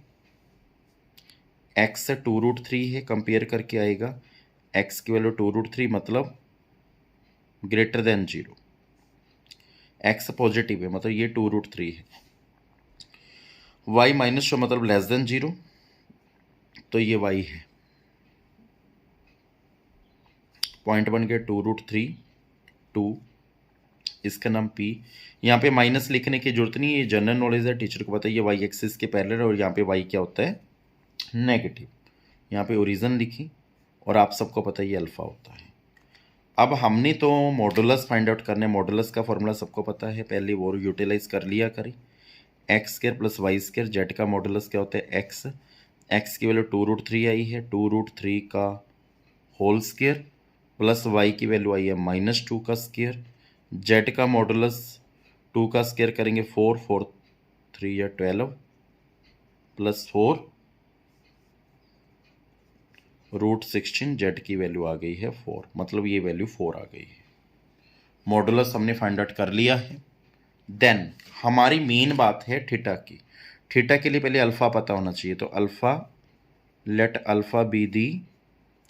x 2√3 है, कंपेयर करके आएगा x की वैल्यू 2√3 मतलब ग्रेटर देन 0। x पॉजिटिव है मतलब ये 2√3 है। y माइनस शो मतलब लेस देन 0, तो ये y है। पॉइंट बन गया 2√3 2, इसका नाम p। यहाँ पे माइनस लिखने की जरूरत नहीं है, ये जनरल नॉलेज है, टीचर को पता है। ये y एक्सिस के पैरेलल है और यहाँ पे y क्या होता है, नेगेटिव। यहाँ पे ओरिजिन लिखी और आप सबको पता है ये अल्फा होता है। अब हमने तो मॉडुलस फाइंड आउट करना है। मॉडुलस का फॉर्मूला सबको पता है, पहले वो यूटिलाइज कर लिया करें। X square plus y square, z का मॉडुलस क्या होता है, एक्स। एक्स की वैल्यू 2√3 आई है, 2√3 का होल स्क्वायर प्लस वाई की वैल्यू आई है -2 का स्क्वायर। जेड का मॉडुलस 2 का स्क्वायर करेंगे 4, 4 3 या 12 प्लस 4 √16। जेड की वैल्यू आ गई है 4, मतलब ये वैल्यू 4 आ गई है। मॉडुलस हमने फाइंड आउट कर लिया है। देन हमारी मेन बात है थीटा की। थीटा के लिए पहले अल्फा पता होना चाहिए, तो alpha, let alpha be the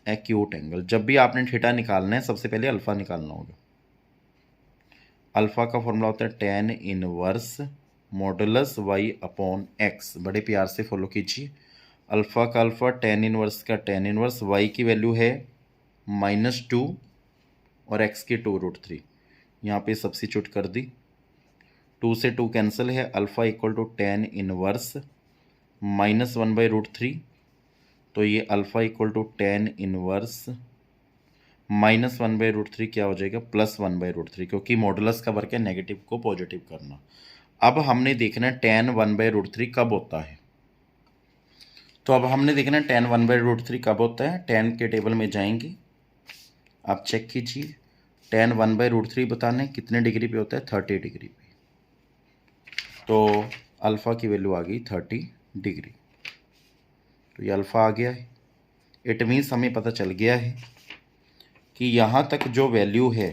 acute angle. जब भी आपने थीटा निकालना है सबसे पहले अल्फा निकालना होगा। अल्फा का फॉर्मूला होता है tan inverse modulus y upon x। बड़े प्यार से फॉलो कीजिए। अल्फा का अल्फा, tan इनवर्स का tan इनवर्स, y की वैल्यू है -2 और x की 2√3। यहाँ पे सब्स्टिट्यूट कर दी, 2 से 2 कैंसिल है। Alpha equal to tan inverse -1/√3, तो ये alpha equal to tan inverse -1/√3 क्या हो जाएगा, +1/√3, क्योंकि मॉडुलस का वर्क है नेगेटिव को पॉजिटिव करना। अब हमने देखना है tan 1/√3 कब होता है। तो अब हमने देखना है tan 1/√3 कब होता है। tan के टेबल में जाएंगे, आप चेक कीजिए। tan 1/√3 बताने कितने डिग्री पे होता है, 30 डिग्री पे। तो अल्फ़ा की वैल्यू आ गई 30 डिग्री, तो ये अल्फ़ा आ गया है। इट मीन्स हमें पता चल गया है कि यहाँ तक जो वैल्यू है,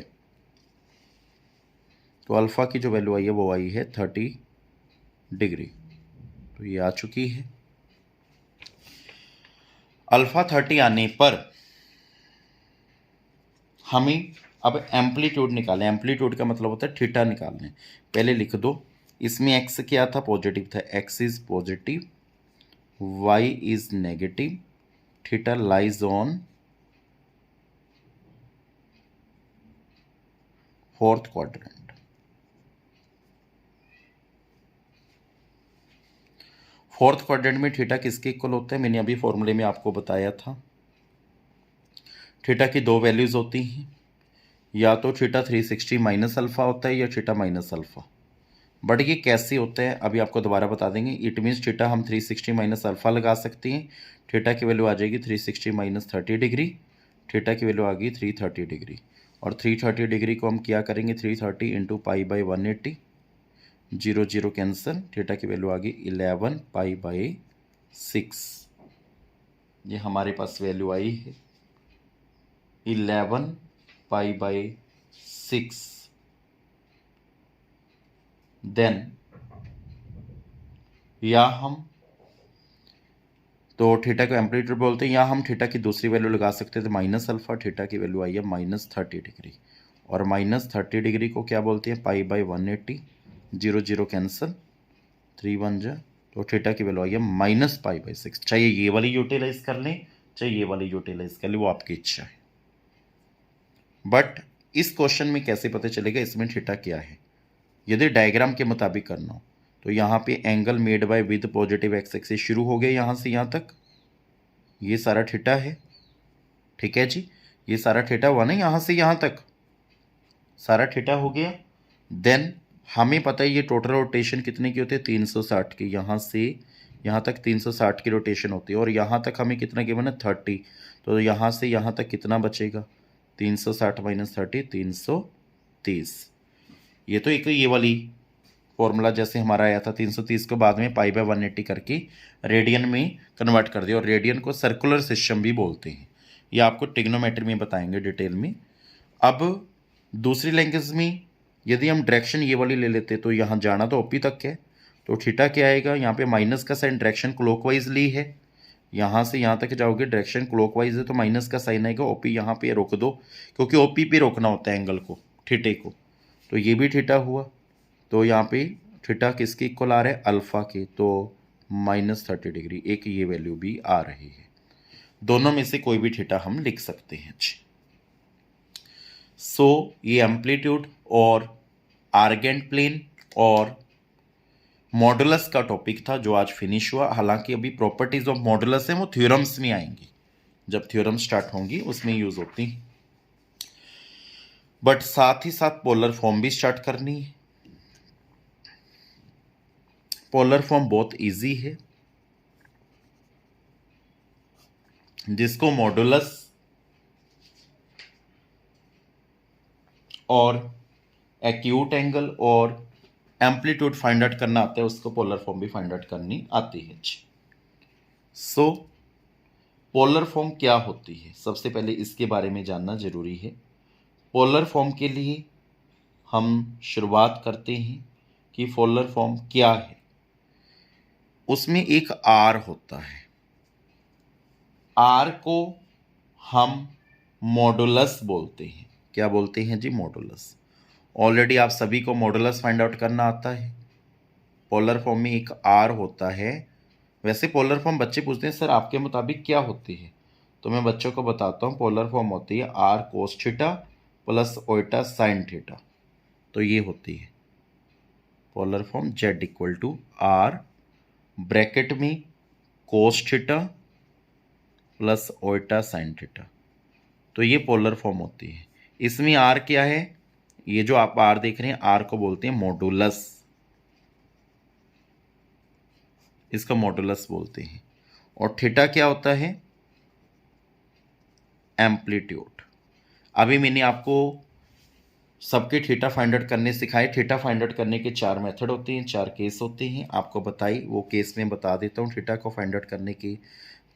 तो अल्फ़ा की जो वैल्यू आई है वो आई है 30 डिग्री, तो ये आ चुकी है। अल्फ़ा 30 आने पर हमें अब एम्पलीट्यूड निकालें। एम्पलीट्यूड का मतलब होता है थीटा निकालने। पहले लिख दो, इसमें x क्या था, पॉजिटिव था। x is positive, y is negative, theta lies on fourth quadrant. Fourth quadrant में थीटा किसके इक्वल होता है, मैंने अभी फॉर्मूले में आपको बताया था। थीटा की दो वैल्यूज होती हैं, या तो थीटा 360 माइनस अल्फा होता है या थीटा माइनस अल्फा। बट ये कैसे होता है अभी आपको दोबारा बता देंगे। इट मीन्स थीटा हम 360 माइनस अल्फा लगा सकते हैं। थीटा की वैल्यू आ जाएगी 360 माइनस 30 डिग्री, थीटा की वैल्यू आ गई 330 डिग्री। और 330 डिग्री को हम क्या करेंगे, 330 into pi by 180, 0 0 cancel, theta की वैल्यू आ गई 11 पाई बाई 6। ये हमारे पास वैल्यू आई है 11 पाई बाई 6। देन या हम तो थीटा को एम्पलीट्यूड बोलते हैं, या हम थीटा की दूसरी वैल्यू लगा सकते थे माइनस अल्फा। थीटा की वैल्यू आई है -30 डिग्री, और -30 डिग्री को क्या बोलते हैं, pi by 180, zero zero cancel, 3 1 जा, तो थीटा की वैल्यू आ गया -π/6। चाहे ये वाली यूटिलाइज कर लें, चाहे ये वाली यूटिलाइज कर लें, वो आपकी इच्छा है। बट इस क्वेश्चन में कैसे पता चलेगा इसमें थीटा क्या है? यदि डायग्राम के मुताबिक करना हो तो यहाँ पे angle made by with positive x axis शुरू हो गया यहाँ से यहाँ तक, ये सारा थीटा है, ठीक है जी, ये सारा थीटा हुआ ना, यहाँ से यहाँ तक सारा थीटा हो गया। देन हमें पता है ये टोटल रोटेशन कितने की होती है, 360 की, यहाँ से यहाँ तक 360 की रोटेशन होती है, और यहाँ तक हमें कितना गिवन है, 30, तो यहाँ से यहाँ तक कितना बचेगा, 360 - 30, 330। ये तो एक ये वाली फॉर्मूला जैसे हमारा आया था 330 को बाद में π/180 करके रेडियन में कन्वर्ट कर दिया, और रेडियन को सर्कुलर सिस्टम भी बोलते हैं, ये आपको ट्रिग्नोमेट्री में बताएंगे डिटेल में। अब दूसरी लैंग्वेज में यदि हम डायरेक्शन ये वाली ले लेते तो यहाँ जाना तो ओपी तक है, तो थीटा क्या आएगा, यहाँ पे माइनस का साइन, डायरेक्शन क्लॉकवाइज ली है, यहाँ से यहाँ तक जाओगे डायरेक्शन क्लॉकवाइज है तो माइनस का साइन आएगा, ओपी यहाँ पे रोक दो क्योंकि ओपी पे रोकना होता है एंगल को, थीटे को, तो ये भी थीटा हुआ। तो यहाँ पे थीटा किसके इक्वल आ रहा है, अल्फा के, तो -30 डिग्री, एक ये वैल्यू भी आ रही है। दोनों में से कोई भी थीटा हम लिख सकते हैं। सो ये एम्पलीट्यूड और आर्गेंट प्लेन और मॉडुलस का टॉपिक था जो आज फिनिश हुआ। हालांकि अभी प्रॉपर्टीज ऑफ मॉडुलस है वो थ्योरम्स में आएंगी, जब थ्योरम स्टार्ट होंगी उसमें यूज होती हैं, बट साथ ही साथ पोलर फॉर्म भी स्टार्ट करनी है। पोलर फॉर्म बहुत इजी है, जिसको मॉडुलस और एक्यूट एंगल और एम्पलीट्यूड फाइंड आउट करना आता है उसको पोलर फॉर्म भी फाइंड आउट करनी आती है। सो पोलर फॉर्म क्या होती है, सबसे पहले इसके बारे में जानना जरूरी है। पोलर फॉर्म के लिए हम शुरुआत करते हैं कि पोलर फॉर्म क्या है। उसमें एक आर होता है, आर को हम मॉडुलस बोलते हैं। क्या बोलते हैं जी, मॉडुलस। ऑलरेडी आप सभी को मॉडुलस फाइंड आउट करना आता है। पोलर फॉर्म में एक आर होता है। वैसे पोलर फॉर्म बच्चे पूछते हैं सर आपके मुताबिक क्या होती है, तो मैं बच्चों को बताता हूँ पोलर फॉर्म होती है r cos theta plus iota sine theta, तो ये होती है polar form z equal to r bracket में cos theta plus iota sine theta, तो ये पोलर फॉर्म होती है। इसमें आर क्या है, ये जो आप आर देख रहे हैं आर को बोलते हैं मॉडुलस, इसका मॉडुलस बोलते हैं। और थीटा क्या होता है, एम्पलीट्यूड। अभी मैंने आपको सबके थीटा फाइंड आउट करने सिखाए। थीटा फाइंड आउट करने के 4 मेथड होते हैं, 4 केस होते हैं, आपको बताई वो केस में बता देता हूँ। थीटा को फाइंड आउट करने के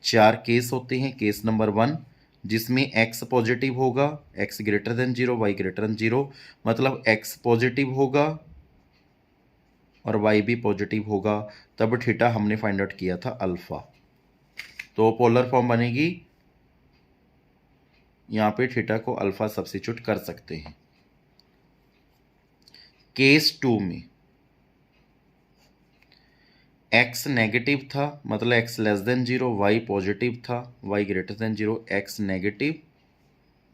4 केस होते हैं। केस नंबर 1 जिसमें x पॉजिटिव होगा, x greater than 0, y greater than 0, मतलब x पॉजिटिव होगा और y भी पॉजिटिव होगा, तब थीटा हमने फाइंड आउट किया था अल्फा। तो पोलर फॉर्म बनेगी, यहाँ पे थीटा को अल्फा सब्स्टिट्यूट कर सकते हैं। केस 2 में x नेगेटिव था, मतलब x less than 0, y positive था, y greater than 0, x negative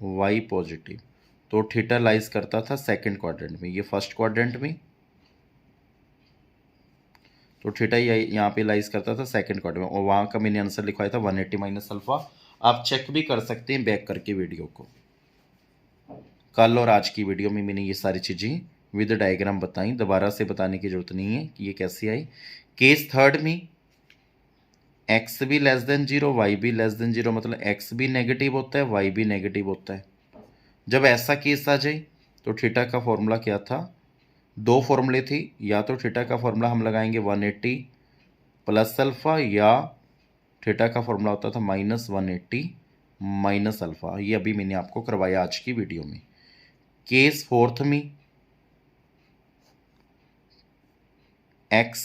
y positive, तो थीटा लाइज करता था सेकंड क्वाड्रेंट में, ये फर्स्ट क्वाड्रेंट में, तो थीटा यहाँ पे लाइज करता था सेकंड क्वाड्रेंट में, और वहाँ का मैंने आंसर लिखवाया था 180 माइनस अल्फा। आप चेक भी कर सकते हैं बैक करके वीडियो को। कल और आज की वीडियो में मैंने ये सारी चीज़ें विद डायग्राम बताई, दोबारा से बताने की जरूरत नहीं है कि ये कैसे आई। केस थर्ड में x भी लेस देन 0, y भी लेस देन 0, मतलब x भी नेगेटिव होता है, y भी नेगेटिव होता है। जब ऐसा केस आ जाए तो थीटा का फॉर्मूला क्या था, 2 फॉर्मूले थे, या तो थीटा का फॉर्मूला हम लगाएंगे 180 प्लस अल्फा, या थीटा का फॉर्मूला होता था -180 माइनस अल्फा। ये अभी मैंने आपको करवाया आज की वीडियो में। केस फोर्थ में x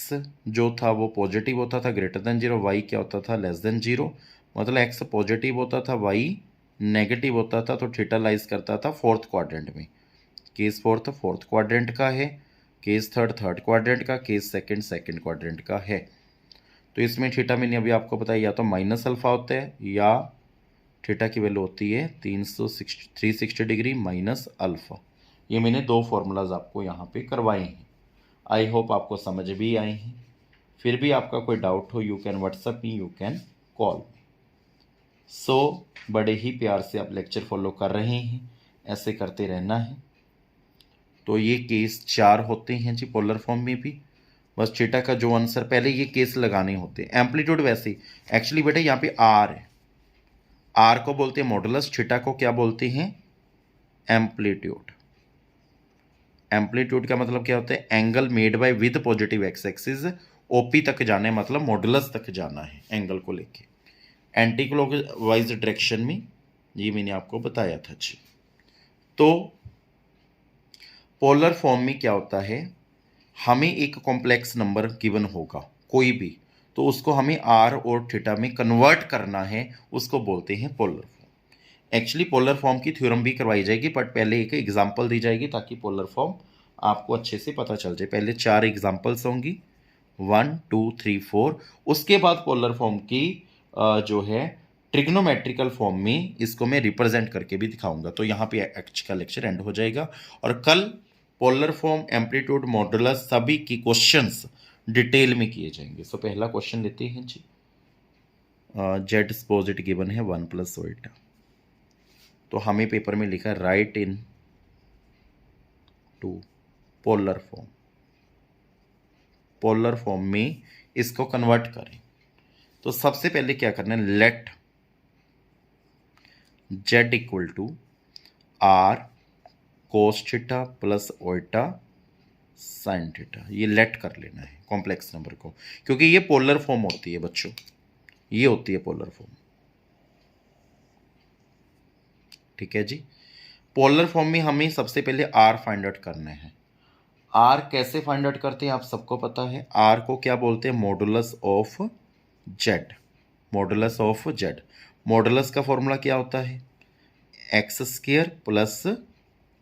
जो था वो पॉजिटिव होता था ग्रेटर देन 0, y क्या होता था लेस देन 0, मतलब x पॉजिटिव होता था, y नेगेटिव होता था, तो थीटा लाइज करता था फोर्थ क्वाड्रेंट में। केस फोर्थ क्वाड्रेंट का है। केस थर्ड थर्ड क्वाड्रेंट का, केस सेकंड सेकंड क्वाड्रेंट का है। तो इसमें थीटा मैंने अभी आपको बताया या तो माइनस अल्फा होता है या थीटा की वैल्यू होती है 360 डिग्री माइनस अल्फा। ये मैंने दो फॉर्मूलाज आपको यहाँ पे करवाए हैं। आई होप आपको समझ भी आए हैं। फिर भी आपका कोई डाउट हो you can WhatsApp me, you can call me. So बड़े ही प्यार से आप लेक्चर फॉलो कर रहे हैं, ऐसे करते रहना है। तो ये केस 4 होते हैं जी पोलर फॉर्म में भी। बस थीटा का जो आंसर पहले ये केस लगाने होते हैं। एम्पलीट्यूड वैसे ही एक्चुअली बेटा यहाँ पे आर है, आर को बोलते हैं मॉडुलस, थीटा को क्या बोलते हैं एम्पलीट्यूड। एम्पलीट्यूड का मतलब क्या होता है angle made by with positive x axis, OP तक जाना है मतलब मॉडुलस तक जाना है एंगल को लेके, एंटी क्लॉकवाइज डायरेक्शन में। ये मैंने आपको बताया था जी। तो पोलर फॉर्म में क्या होता है, हमें एक कॉम्प्लेक्स नंबर गिवन होगा कोई भी, तो उसको हमें आर और थीटा में कन्वर्ट करना है, उसको बोलते हैं polar form. Actually polar form की थ्योरम भी करवाई जाएगी, बट पहले एक एग्जांपल दी जाएगी ताकि पोलर फॉर्म आपको अच्छे से पता चल जाए। पहले 4 एग्जांपल्स होंगी 1 2 3 4, उसके बाद पोलर फॉर्म की जो है ट्रिग्नोमेट्रिकल फॉर्म में इसको मैं रिप्रेजेंट करके भी दिखाऊंगा। तो यहाँ पे आज का लेक्चर एंड हो जाएगा और कल पोलर फॉर्म, एम्पलीट्यूड, मॉडुलस सभी की क्वेश्चंस डिटेल में किए जाएंगे। सो पहला क्वेश्चन लेते हैं जी। जेड सपोजिट गिवन है 1 + ओल्टा। तो हमें पेपर में लिखा write into polar form. Polar form में इसको कन्वर्ट करें तो सबसे पहले क्या करना है, let z equal to r cos theta plus iota sine theta. ये लेट कर लेना है कॉम्प्लेक्स नंबर को, क्योंकि ये पोलर फॉर्म होती है बच्चों, ये होती है पोलर फॉर्म। ठीक है जी। पोलर फॉर्म में हमें सबसे पहले आर फाइंड आउट करना है। आर कैसे फाइंड आउट करते हैं आप सबको पता है। आर को क्या बोलते हैं, modulus of z. Modulus of z, modulus का फॉर्मूला क्या होता है, x square plus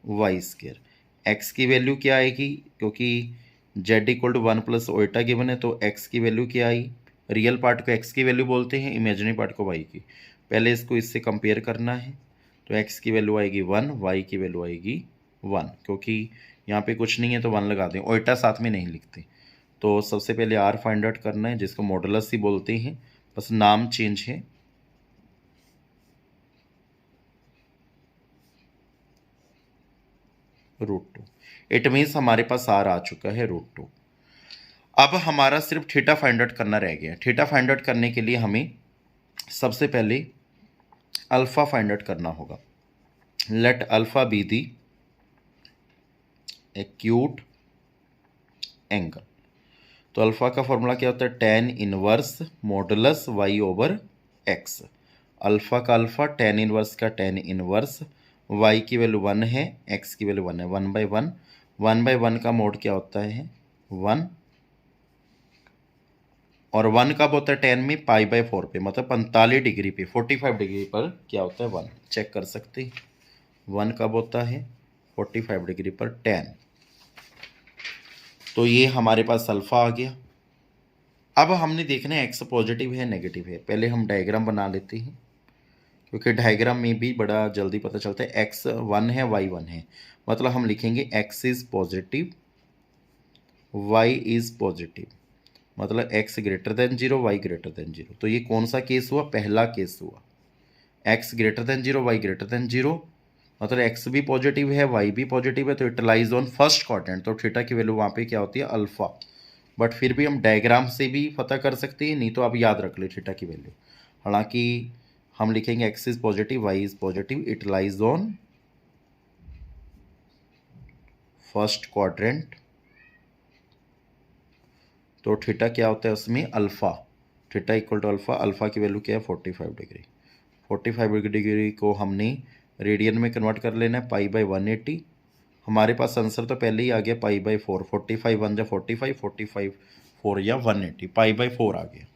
y square. X की वैल्यू क्या आएगी, क्योंकि z equal to 1 + iota given है, तो एक्स की वैल्यू क्या आई, रियल पार्ट को एक्स की वैल्यू बोलते हैं, इमेजिनरी पार्ट को वाई की। पहले इसको इससे कंपेयर करना है, तो एक्स की वैल्यू आएगी 1, वाई की वैल्यू आएगी 1। क्योंकि यहाँ पे कुछ नहीं है तो 1 लगा दें, ओल्टा साथ में नहीं लिखते। तो सबसे पहले आर फाइंड आउट करना है, जिसको मॉडुलस ही बोलते हैं, बस नाम चेंज है। √2। इट मीन्स हमारे पास आर आ चुका है √2। अब हमारा सिर्फ थीटा फाइंड आउट करना रह गया। थीटा फाइंड आउट करने के लिए हमें सबसे पहले अल्फा फाइंड आउट करना होगा। Let alpha be the acute angle. तो अल्फा का फॉर्मूला क्या होता है, tan inverse modulus y over x। Alpha का अल्फा, tan इनवर्स का tan इनवर्स, y की वैल्यू 1 है, x की वैल्यू 1 है, 1/1। 1/1 का मोड क्या होता है 1, और 1 कब होता है tan में, π/4 पे, मतलब 45 डिग्री पे, 45 डिग्री पर क्या होता है 1। चेक कर सकते हैं 1 कब होता है 45 डिग्री पर tan। तो ये हमारे पास अल्फा आ गया। अब हमने देखना है एक्स पॉजिटिव है नेगेटिव है। पहले हम डायग्राम बना लेते हैं, क्योंकि डायग्राम में भी बड़ा जल्दी पता चलता है। एक्स 1 है, वाई 1 है, मतलब हम लिखेंगे x is positive, y is positive, मतलब x greater than 0, y greater than 0। तो ये कौन सा केस हुआ, पहला केस हुआ। X greater than 0, y greater than 0, मतलब एक्स भी पॉजिटिव है, वाई भी पॉजिटिव है, तो it lies on first quadrant. तो थीटा की वैल्यू वहाँ पे क्या होती है अल्फा। बट फिर भी हम डायग्राम से भी पता कर सकते हैं, नहीं तो आप याद रख ले थीटा की वैल्यू। हालांकि हम लिखेंगे x is positive, y is positive, it lies on first quadrant. तो थीटा क्या होता है उसमें alpha, theta equal to alpha. Alpha की वैल्यू क्या है 45 डिग्री। 45 डिग्री को हमने रेडियन में कन्वर्ट कर लेना है, π/180। हमारे पास आंसर तो पहले ही आ गया π/4। 45 1 जा 45, 45 4 या 180, π/4 आ गया।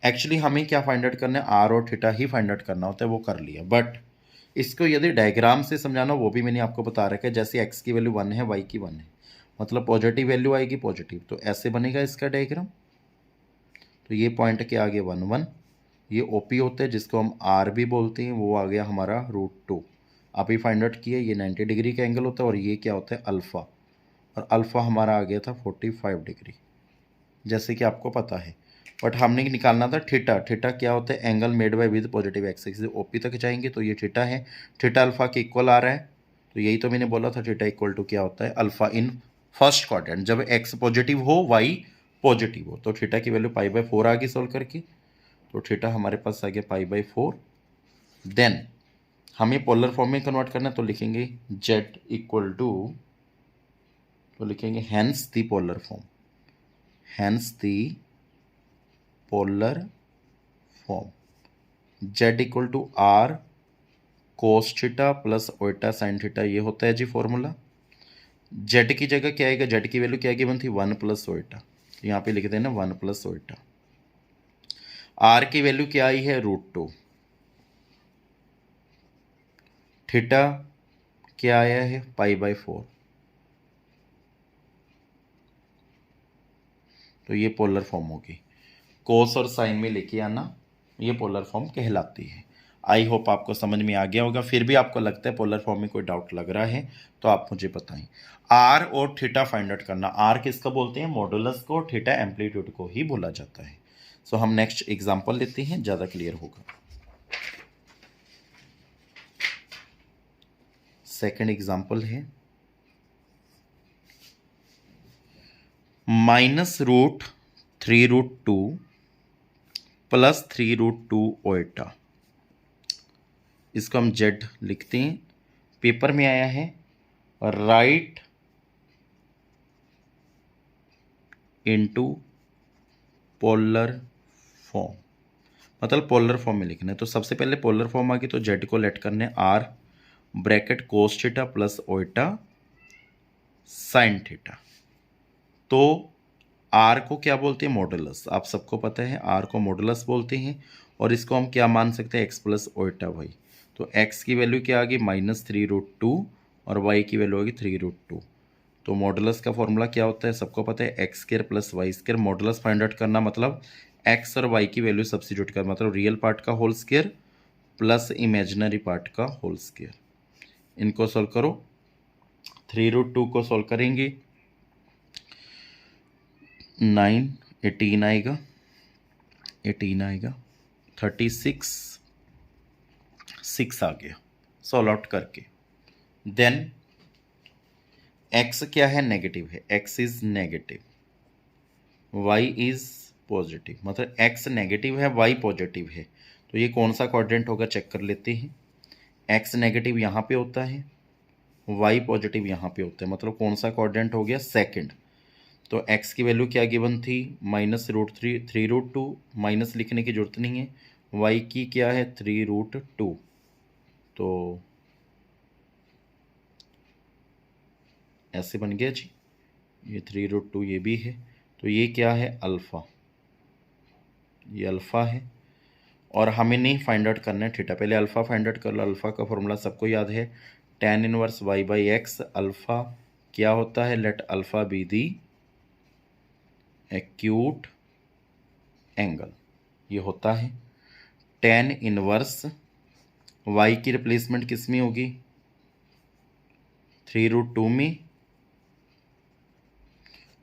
एक्चुअली हमें क्या फाइंड आउट करना है, आर और थीटा ही फाइंड आउट करना होता है, वो कर लिया। बट इसको यदि डायग्राम से समझाना वो भी मैंने आपको बता रखा है। जैसे एक्स की वैल्यू 1 है, वाई की 1 है, मतलब पॉजिटिव वैल्यू आएगी पॉजिटिव, तो ऐसे बनेगा इसका डायग्राम। तो ये पॉइंट के आगे 1 1, ये ओपी होता है जिसको हम आर भी बोलते हैं, वो आ गया हमारा √2। आप ही फाइंड आउट किए, ये 90 डिग्री का एंगल होता है और ये क्या होता है अल्फ़ा, और अल्फ़ा हमारा आ गया था 45 डिग्री, जैसे कि आपको पता है। बट हमने निकालना था थीटा। थीटा क्या होता है, angle made by with positive x axis. OP तक जाएंगे तो ये थीटा है, थीटा अल्फ़ा के इक्वल आ रहा है, तो यही तो मैंने बोला था थीटा इक्वल टू क्या होता है अल्फ़ा इन फर्स्ट क्वाड्रेंट, जब एक्स पॉजिटिव हो वाई पॉजिटिव हो। तो थीटा की वैल्यू π/4 आ गई सोल्व करके, तो थीटा हमारे पास आ गया π/4। देन हमें पोलर फॉर्म में कन्वर्ट करना है, तो लिखेंगे जेड इक्वल टू, तो लिखेंगे hence the polar form, hence the polar form z equal to r cos theta plus iota sine theta, ये होता है जी फॉर्मूला। जेड की जगह क्या आएगा, जेड की वैल्यू क्या गिवन थी 1 + ओटा, तो यहाँ पे लिख देना 1 + ओटा। आर की वैल्यू क्या आई है √2, थीटा क्या आया है π/4, तो ये पोलर फॉर्म होगी। कोस और साइन में लेके आना, ये पोलर फॉर्म कहलाती है। आई होप आपको समझ में आ गया होगा। फिर भी आपको लगता है पोलर फॉर्म में कोई डाउट लग रहा है तो आप मुझे बताएं। आर और थीटा फाइंड आउट करना, आर किसका बोलते हैं मॉडुलस को, थीटा एम्पलीट्यूड को ही बोला जाता है। सो हम नेक्स्ट एग्जांपल लेते हैं, ज़्यादा क्लियर होगा। सेकंड एग्जांपल है -√3√2 + 3√2 ओटा, इसको हम जेड लिखते हैं। पेपर में आया है राइट इनटू पोलर फॉर्म, मतलब पोलर फॉर्म में लिखना है। तो सबसे पहले पोलर फॉर्म आ गई, तो जेड को लेट करने r bracket cos theta plus iota sine theta. तो आर को क्या बोलते हैं मॉडुलस, आप सबको पता है आर को मॉडुलस बोलते हैं, और इसको हम क्या मान सकते हैं एक्स प्लस ओटा वाई। तो एक्स की वैल्यू क्या आ गई -3√2 और वाई की वैल्यू होगी 3√2। तो मॉडुलस का फॉर्मूला क्या होता है सबको पता है, x² + y²। Modulus find out करना मतलब x और y की वैल्यू सब्स्टिट्यूट करना, मतलब रियल पार्ट का whole square plus imaginary part का होल स्क्वायर। इनको सॉल्व करो, 3√2 को सॉल्व करेंगे 9 18 आएगा, 18 आएगा, 36 6 आ गया सॉल्व आउट करके। देन x क्या है नेगेटिव है, x is negative, y is positive, मतलब x नेगेटिव है y पॉजिटिव है। तो ये कौन सा क्वाड्रेंट होगा चेक कर लेते हैं। x नेगेटिव यहाँ पे होता है, y पॉजिटिव यहाँ पे होता है, मतलब कौन सा क्वाड्रेंट हो गया सेकंड। तो x की वैल्यू क्या गिवन थी -√3√2, माइनस लिखने की जरूरत नहीं है। y की क्या है 3√2, तो ऐसे बन गया जी, ये 3√2 ये भी है, तो ये क्या है अल्फ़ा, ये अल्फ़ा है। और हमें नहीं फाइंड आउट करना है थीटा, पहले अल्फ़ा फाइंड आउट कर लो। अल्फ़ा का फॉर्मूला सबको याद है tan इनवर्स y/x। अल्फ़ा क्या होता है, late alpha B the acute angle, ये होता है tan इनवर्स y की रिप्लेसमेंट किस में होगी 3√2 में,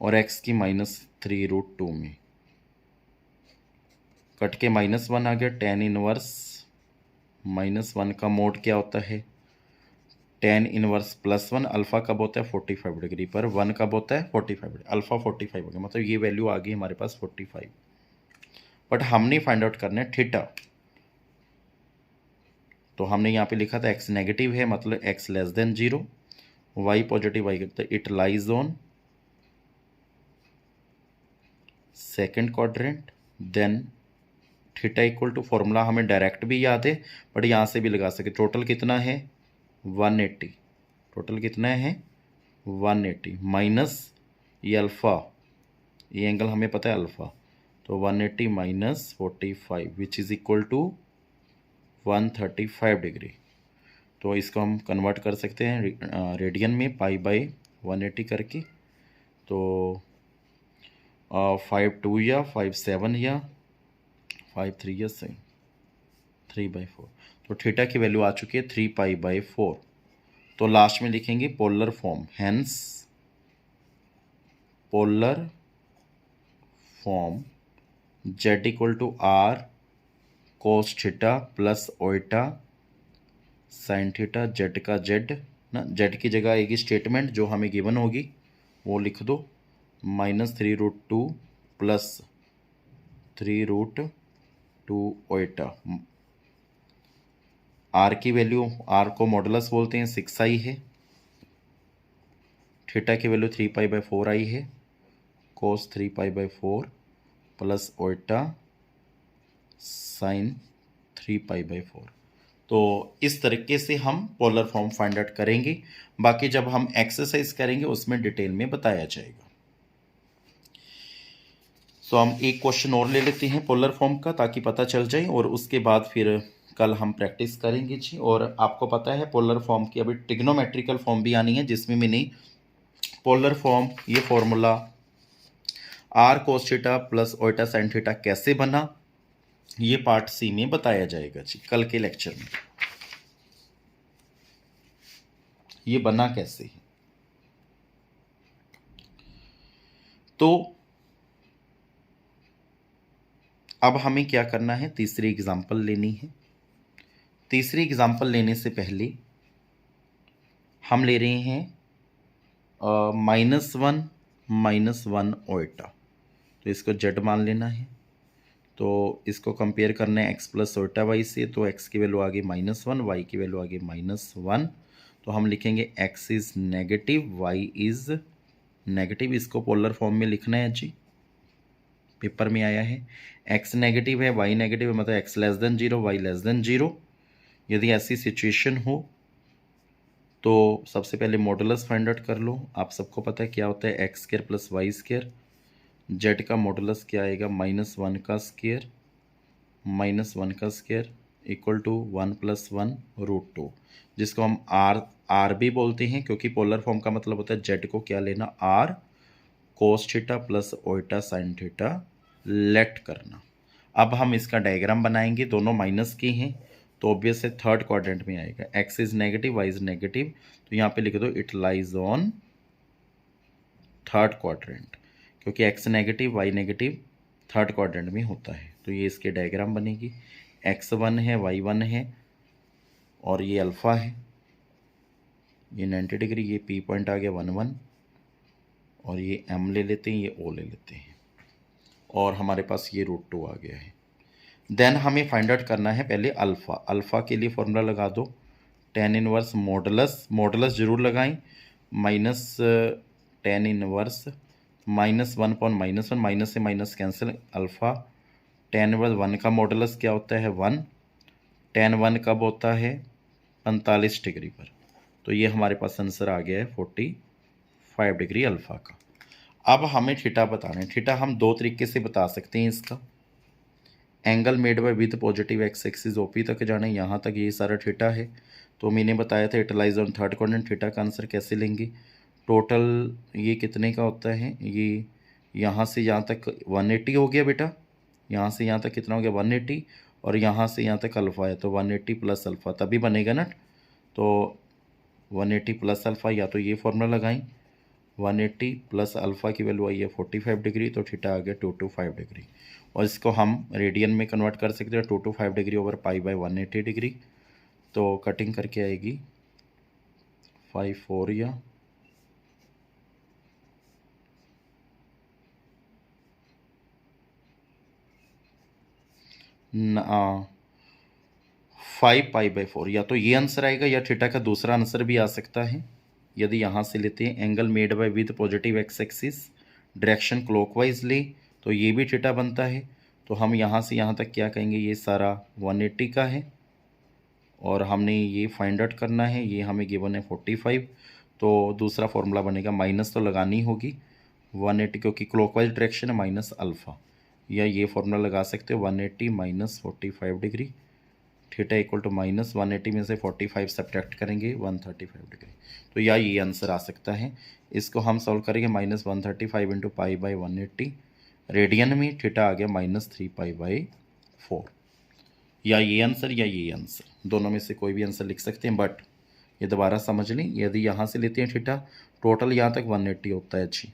और x की -3√2 में, कट के -1 आ गया। tan इनवर्स -1 का मोड क्या होता है tan इनवर्स +1। अल्फ़ा कब होता है 45 डिग्री पर, 1 कब होता है 45 डिग्री, अल्फ़ा 45 हो गया, मतलब ये वैल्यू आ गई हमारे पास 45। बट हमने फाइंड आउट करना है थीटा, तो हमने यहाँ पे लिखा था x नेगेटिव है मतलब x <0, y पॉजिटिव y करता है it lies on second quadrant. Then theta equal to, formula हमें डायरेक्ट भी याद है बट यहाँ से भी लगा सके। टोटल कितना है 180, टोटल कितना है 180 माइनस ये अल्फ़ा, ये एंगल हमें पता है अल्फ़ा, तो 180 - 45 which is equal to 135 degree. तो इसको हम कन्वर्ट कर सकते हैं रेडियन में, π/180 करके। तो 5/2 या 5/7 या 5/3 या 3/4। तो थीटा की वैल्यू आ चुकी है 3π/4। तो लास्ट में लिखेंगे polar form, hence polar form z equal to r cos theta plus iota sine theta, z का जेड ना, जेड की जगह आएगी स्टेटमेंट जो हमें गिवन होगी वो लिख दो, -3√2 प्लस 3√2 ओइटा। आर की वैल्यू, आर को मॉडुलस बोलते हैं, 6 है। थीटा की वैल्यू 3π/4 आई है, कोस 3π/4 प्लस ओइटा साइन 3π/4। तो इस तरीके से हम पोलर फॉर्म फाइंड आउट करेंगे। बाकी जब हम एक्सरसाइज करेंगे उसमें डिटेल में बताया जाएगा। सो हम एक क्वेश्चन और ले लेते हैं पोलर फॉर्म का, ताकि पता चल जाए, और उसके बाद फिर कल हम प्रैक्टिस करेंगे जी। और आपको पता है पोलर फॉर्म की अभी ट्रिग्नोमेट्रिकल फॉर्म भी आनी है, जिसमें मैंने पोलर फॉर्म, ये formula r cos theta plus iota sine theta कैसे बना, ये पार्ट सी में बताया जाएगा जी कल के लेक्चर में, ये बना कैसे है। तो अब हमें क्या करना है, तीसरी एग्जांपल लेनी है। तीसरी एग्जांपल लेने से पहले हम ले रहे हैं -1 ओइटा, तो इसको जेड मान लेना है। तो इसको कंपेयर करना है x प्लस ओइटा वाई से, तो x की वैल्यू आ गई -1, y की वैल्यू आ गई -1। तो हम लिखेंगे x is negative, y is negative. इसको पोलर फॉर्म में लिखना है जी, पेपर में आया है। x नेगेटिव है, y नेगेटिव है, मतलब x less than 0, y less than 0। यदि ऐसी सिचुएशन हो तो सबसे पहले मॉडुलस फाइंड आउट कर लो। आप सबको पता है क्या होता है, x² प्लस y²। जेड का मॉडुलस क्या आएगा, -1 का स्क्वायर, -1 का स्क्वायर इक्वल टू 1 + 1√2, जिसको हम आर भी बोलते हैं, क्योंकि पोलर फॉर्म का मतलब होता है जेड को क्या लेना, r cos theta plus iota sine theta let करना। अब हम इसका डायग्राम बनाएंगे, दोनों माइनस के हैं तो ऑब्वियस है थर्ड क्वाड्रेंट में आएगा। X is negative, y is negative, तो यहाँ पे लिख दो it lies on third quadrant, क्योंकि x negative y negative third quadrant में होता है। तो ये इसके डायग्राम बनेगी, x1 है, y1 है, और ये अल्फ़ा है, ये 90 डिग्री, ये P पॉइंट आ गया 1 और ये M ले लेते हैं, ये O ले लेते हैं, और हमारे पास ये √2 आ गया है। देन हमें फाइंड आउट करना है पहले अल्फ़ा। अल्फ़ा के लिए फॉर्मूला लगा दो, tan इनवर्स मॉडुलस जरूर लगाएं, -tan इनवर्स -1 अपॉन -1, माइनस से minus cancel, alpha tan inverse 1 का मॉडुलस क्या होता है 1, tan 1 कब होता है 45 डिग्री पर। तो ये हमारे पास आंसर आ गया है 45 डिग्री अल्फ़ा का। अब हमें थीटा बताना है। थीटा हम दो तरीके से बता सकते हैं इसका, angle made by with positive x axis OP तक जाना है, यहाँ तक ये सारा थीटा है। तो मैंने बताया था it lies on third quadrant. Theta का आंसर कैसे लेंगे, टोटल ये कितने का होता है, ये यहाँ से यहाँ तक 180 हो गया बेटा, यहाँ से यहाँ तक कितना हो गया 180, और यहाँ से यहाँ तक अल्फ़ा है, तो 180 प्लस अल्फ़ा तभी बनेगा ना। तो 180 प्लस अल्फ़ा, या तो ये फॉर्मूला लगाएं, 180 प्लस अल्फ़ा की वैल्यू आई है 45 डिग्री, तो थीटा आ गया 225 डिग्री। और इसको हम रेडियन में कन्वर्ट कर सकते हैं, 225 डिग्री ओवर π/180 डिग्री। तो कटिंग करके आएगी 5/4 या 5π/4, या तो ये आंसर आएगा या थीटा का दूसरा आंसर भी आ सकता है। यदि यहाँ से लेते हैं angle made by with positive x axis, direction clockwise ले, तो ये भी थीटा बनता है। तो हम यहाँ से यहाँ तक क्या कहेंगे, ये सारा 180 का है, और हमने ये फाइंड आउट करना है, ये हमें गिवन है 45। तो दूसरा फॉर्मूला बनेगा, माइनस तो लगानी होगी 180, क्योंकि क्लॉकवाइज डायरेक्शन है, माइनस अल्फ़ा, या ये फॉर्मूला लगा सकते हो 180 - 45 degree. Theta equal to minus 180 में से 45 सब्ट्रैक्ट करेंगे 135 डिग्री। तो या ये आंसर आ सकता है। इसको हम सॉल्व करेंगे minus 135 into pi by 180, radian में थीटा आ गया माइनस 3 पाई बाई 4। या ये आंसर या ये आंसर, दोनों में से कोई भी आंसर लिख सकते हैं। बट ये दोबारा समझ लें, यदि यहाँ से लेते हैं थीटा, टोटल यहाँ तक 180 होता है जी।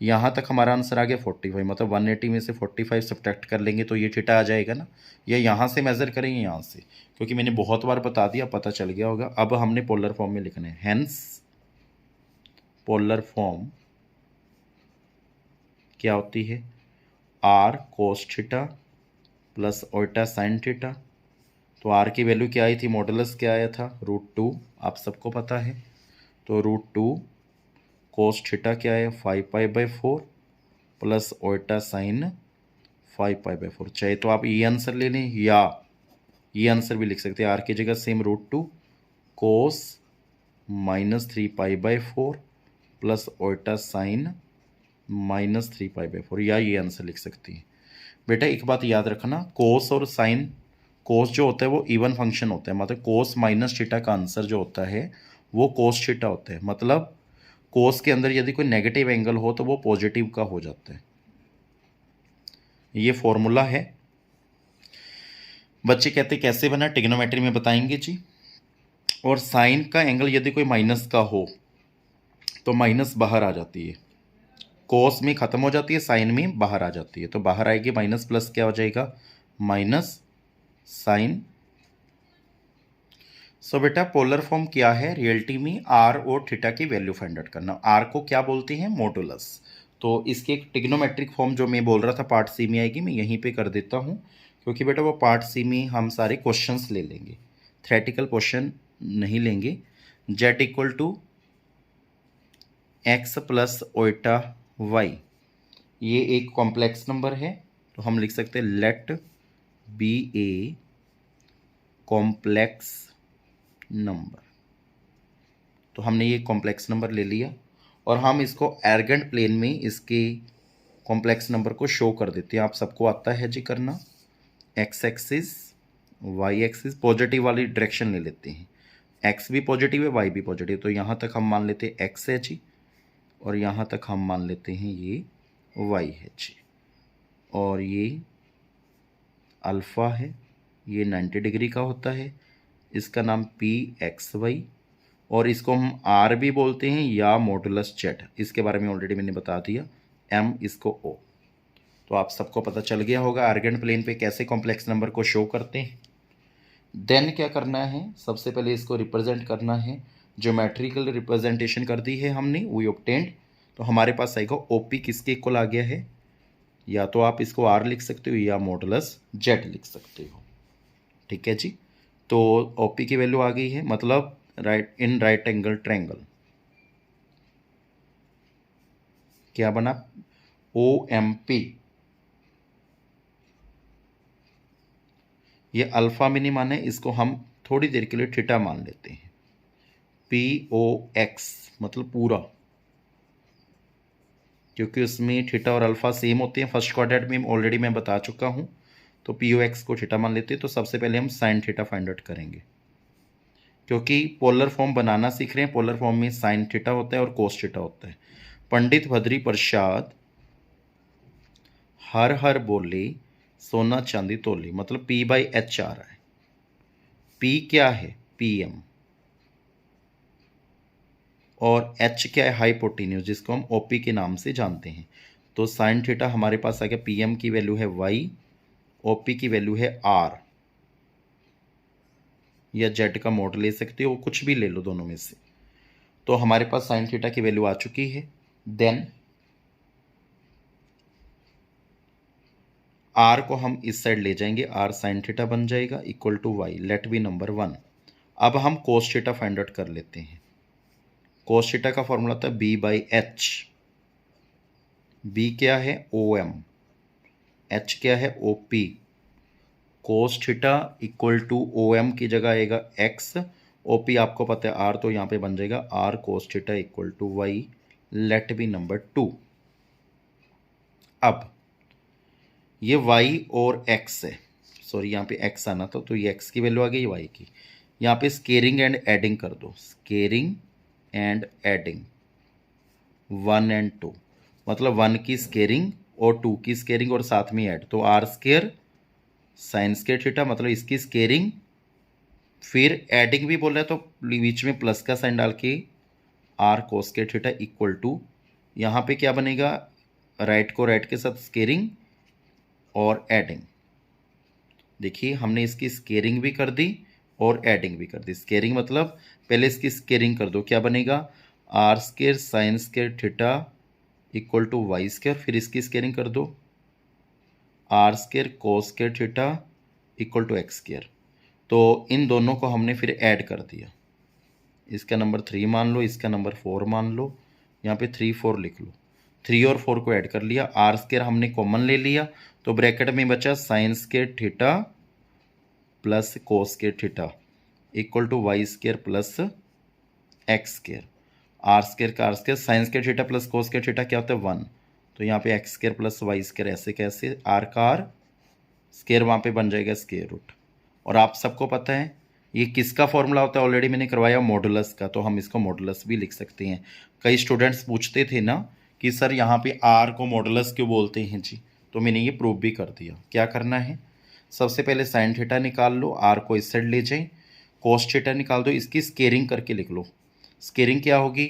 यहाँ तक हमारा आंसर आ गया 45, मतलब 180 में से 45 सब्ट्रैक्ट कर लेंगे तो ये थीटा आ जाएगा ना। या यहाँ से मेज़र करेंगे यहाँ से, क्योंकि मैंने बहुत बार बता दिया, पता चल गया होगा। अब हमने पोलर फॉर्म में लिखना है। हेंस पोलर फॉर्म क्या होती है? R cos theta plus iota sine theta. तो आर की वैल्यू क्या आई थी? मॉडुलस क्या आया था? √2, आप सबको पता है। तो √2 कोस थीटा क्या है? 5 pi by 4 plus iota sine 5 pi by 4। चाहे तो आप ये आंसर ले लें या ये आंसर भी लिख सकते हैं। आर की जगह same √2 cos minus 3 pi by 4 plus iota sine minus 3 pi by 4, या ये आंसर लिख सकती है। बेटा एक बात याद रखना, कोस और साइन, कोस जो होता है वो इवन फंक्शन होता है, मतलब कोस माइनस थीटा का आंसर जो होता है वो कोस थीटा होता है। मतलब कोस के अंदर यदि कोई नेगेटिव एंगल हो तो वो पॉजिटिव का हो जाता है। ये फॉर्मूला है। बच्चे कहते कैसे बना? ट्रिग्नोमेट्री में बताएंगे जी। और साइन का एंगल यदि कोई माइनस का हो तो माइनस बाहर आ जाती है, कोस में ख़त्म हो जाती है, साइन में बाहर आ जाती है। तो बाहर आएगी माइनस, प्लस क्या हो जाएगा? Minus sign. सो बेटा पोलर फॉर्म क्या है? रियलिटी में आर और थीटा की वैल्यू फाइंड आउट करना। आर को क्या बोलते हैं? मॉडुलस। तो इसके एक ट्रिग्नोमेट्रिक फॉर्म जो मैं बोल रहा था पार्ट सी में आएगी, मैं यहीं पे कर देता हूँ, क्योंकि बेटा वो पार्ट सी में हम सारे क्वेश्चंस ले लेंगे, थ्योरेटिकल क्वेश्चन नहीं लेंगे। Z equal to x plus iota y, ये एक कॉम्प्लेक्स नंबर है, तो हम लिख सकते हैं let be a complex number. तो हमने ये कॉम्प्लेक्स नंबर ले लिया और हम इसको एर्गेंट प्लेन में इसके कॉम्प्लेक्स नंबर को शो कर देते हैं। आप सबको आता है जी करना। X axis y axis positive वाली डायरेक्शन ले लेते हैं, एक्स भी पॉजिटिव है वाई भी पॉजिटिव, तो यहाँ तक हम मान लेते हैं एक्स है जी, और यहाँ तक हम मान लेते हैं ये वाई है जी, और ये अल्फ़ा है, ये 90 डिग्री का होता है, इसका नाम पी एक्स वाई, और इसको हम आर भी बोलते हैं या मॉडुलस जेड, इसके बारे में ऑलरेडी मैंने बता दिया, एम इसको ओ। तो आप सबको पता चल गया होगा आर्गेंट प्लेन पे कैसे कॉम्प्लेक्स नंबर को शो करते हैं। देन क्या करना है? सबसे पहले इसको रिप्रेजेंट करना है, ज्योमेट्रिकल रिप्रेजेंटेशन कर दी है हमने, वी ऑब्टेन्ड। तो हमारे पास आएगा ओपी किसके इक्वल आ गया है? या तो आप इसको आर लिख सकते हो या मॉडुलस जेड लिख सकते हो। ठीक है जी। तो ओपी की वैल्यू आ गई है, मतलब राइट एंगल ट्रायंगल क्या बना? O M P. ये अल्फा में नहीं माने, इसको हम थोड़ी देर के लिए थीटा मान लेते हैं। पी ओ एक्स मतलब पूरा, क्योंकि उसमें थीटा और अल्फा सेम होते हैं, फर्स्ट क्वाड्रेंट में ऑलरेडी मैं बता चुका हूं। तो पी ओ एक्स को थीटा मान लेते हैं। तो सबसे पहले हम साइन थीटा फाइंड आउट करेंगे, क्योंकि पोलर फॉर्म बनाना सीख रहे हैं। पोलर फॉर्म में साइन थीटा होता है और कोस थीटा होता है। पंडित भद्री प्रसाद हर हर बोले सोना चांदी तोली, मतलब पी बाई एच आ रहा है। पी क्या है? पी एम, और एच क्या है? हाइपोटेन्यूज, जिसको हम ओपी के नाम से जानते हैं। तो साइन थीटा हमारे पास आ गया, पी एम की वैल्यू है वाई, ओपी की वैल्यू है आर, या जेड का मोड ले सकते हो, कुछ भी ले लो दोनों में से। तो हमारे पास साइन थीटा की वैल्यू आ चुकी है। देन आर को हम इस साइड ले जाएंगे, आर साइन थीटा बन जाएगा equal to y, let be number 1। अब हम कोस थीटा फाइंड आउट कर लेते हैं। कोस थीटा का फॉर्मूला था बी बाई एच। बी क्या है? ओ एम, एच क्या है? O P. Cos theta equal to O M की जगह आएगा एक्स, ओ पी आपको पता है आर, तो यहाँ पे बन जाएगा R cos theta equal to y, let be number 2। अब ये y और x है, सॉरी यहाँ पे एक्स आना था, तो ये एक्स की वैल्यू आ गई, वाई की। यहाँ पे स्केयरिंग एंड एडिंग कर दो, स्केयरिंग एंड एडिंग 1 एंड 2, मतलब 1 की स्केयरिंग और 2 की स्केयरिंग और साथ में ऐड, तो R square sine square theta, मतलब इसकी स्केयरिंग, फिर एडिंग भी बोल रहा है तो बीच में प्लस का साइन डाल के R cos square theta equal to, यहाँ पे क्या बनेगा, राइट को राइट के साथ स्केयरिंग और एडिंग। देखिए हमने इसकी स्केयरिंग भी कर दी और एडिंग भी कर दी। स्केयरिंग मतलब पहले इसकी स्केयरिंग कर दो, क्या बनेगा, R square sine square theta equal to Y square, फिर इसकी स्केयरिंग कर दो, R square cos square theta equal to x square. तो इन दोनों को हमने फिर ऐड कर दिया, इसका नंबर 3 मान लो, इसका नंबर 4 मान लो, यहाँ पे 3 4 लिख लो, 3 और 4 को ऐड कर लिया, आर स्केयर हमने कॉमन ले लिया, तो ब्रैकेट में बचा sine square theta plus cos square theta equal to Y square plus X square. R square का R square, sine square theta plus cos square theta क्या होता है 1, तो यहाँ पे X square plus Y square, ऐसे कैसे, आर का आर, स्केयर वहाँ पे बन जाएगा स्केयर रूट। और आप सबको पता है ये किसका फॉर्मूला होता है, ऑलरेडी मैंने करवाया मॉडुलस का, तो हम इसको मॉडुलस भी लिख सकते हैं। कई स्टूडेंट्स पूछते थे ना कि सर यहाँ पे आर को मॉडुलस क्यों बोलते हैं जी, तो मैंने ये प्रूव भी कर दिया। क्या करना है, सबसे पहले साइन थीटा निकाल लो, आर को इस साइड ले जाए, कोस थीटा निकाल दो, इसकी स्केयरिंग करके लिख लो। स्केयरिंग क्या होगी,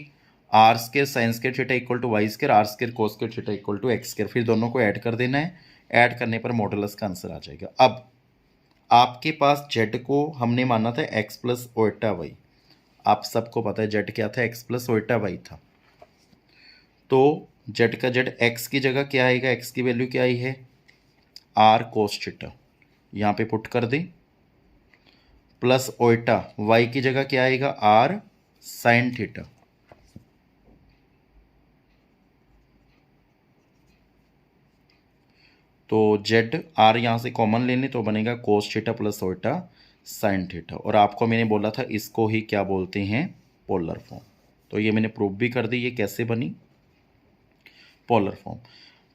R square sine square theta equal to Y square, R square cos square theta equal to x square, फिर दोनों को ऐड कर देना है, ऐड करने पर मॉडुलस का आंसर आ जाएगा। अब आपके पास जेड को हमने माना था एक्स प्लस ओटा वाई, आप सबको पता है जेड क्या था, एक्स प्लस ओटा वाई था, तो जेड का जेड एक्स की जगह क्या आएगा, एक्स की वैल्यू क्या आई है, आर कोस थीटा, यहाँ पे पुट कर दें, प्लस ओटा वाई की जगह क्या आएगा, आर साइन थीटा, तो जेड आर यहाँ से कॉमन लेने तो बनेगा कोस theta plus iota sine theta. और आपको मैंने बोला था इसको ही क्या बोलते हैं, पोलर फॉर्म, तो ये मैंने प्रूव भी कर दी, ये कैसे बनी पोलर फॉर्म।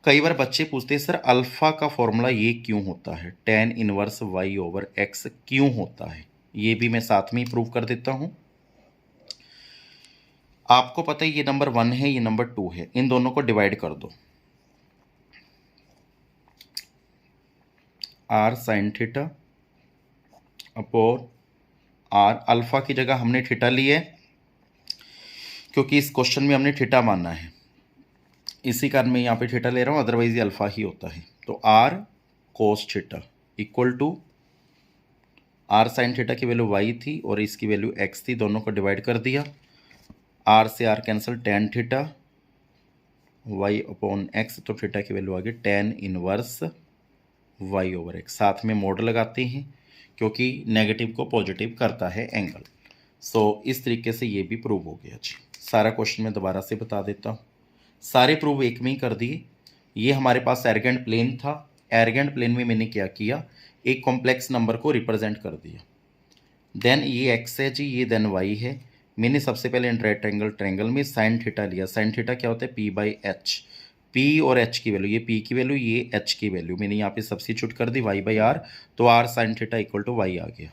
कई बार बच्चे पूछते हैं सर अल्फा का फॉर्मूला ये क्यों होता है, tan inverse y over x क्यों होता है, ये भी मैं साथ में ही प्रूव कर देता हूं। आपको पता है ये नंबर 1 है, ये नंबर 2 है, इन दोनों को डिवाइड कर दो, R sine theta upon R, alpha की जगह हमने थीटा लिया है क्योंकि इस क्वेश्चन में हमने थीटा मानना है, इसी कारण मैं यहाँ पे थीटा ले रहा हूँ, अदरवाइज ये अल्फा ही होता है। तो R cos theta equal to R sine theta की वैल्यू वाई थी और इसकी वैल्यू एक्स थी, दोनों को डिवाइड कर दिया, आर से R cancel, tan theta y upon x, तो थीटा की वैल्यू आ गई tan inverse y over x. साथ में मोड लगाते हैं क्योंकि नेगेटिव को पॉजिटिव करता है एंगल। सो इस तरीके से ये भी प्रूव हो गया जी। सारा क्वेश्चन मैं दोबारा से बता देता हूँ, सारे प्रूव एक में ही कर दिए। ये हमारे पास एरगेंट प्लेन था, एरगेंट प्लेन में मैंने क्या किया, एक कॉम्प्लेक्स नंबर को रिप्रेजेंट कर दिया, देन ये एक्स है जी, ये देन वाई है। मैंने सबसे पहले राइट ट्रायंगल में साइन थीटा लिया, साइन थीटा क्या होता है पी बाई एच, पी और एच की वैल्यू, ये पी की वैल्यू ये एच की वैल्यू मैंने यहाँ पे सब्स्टिट्यूट कर दी, वाई बाई आर, तो R sine theta equal to Y आ गया।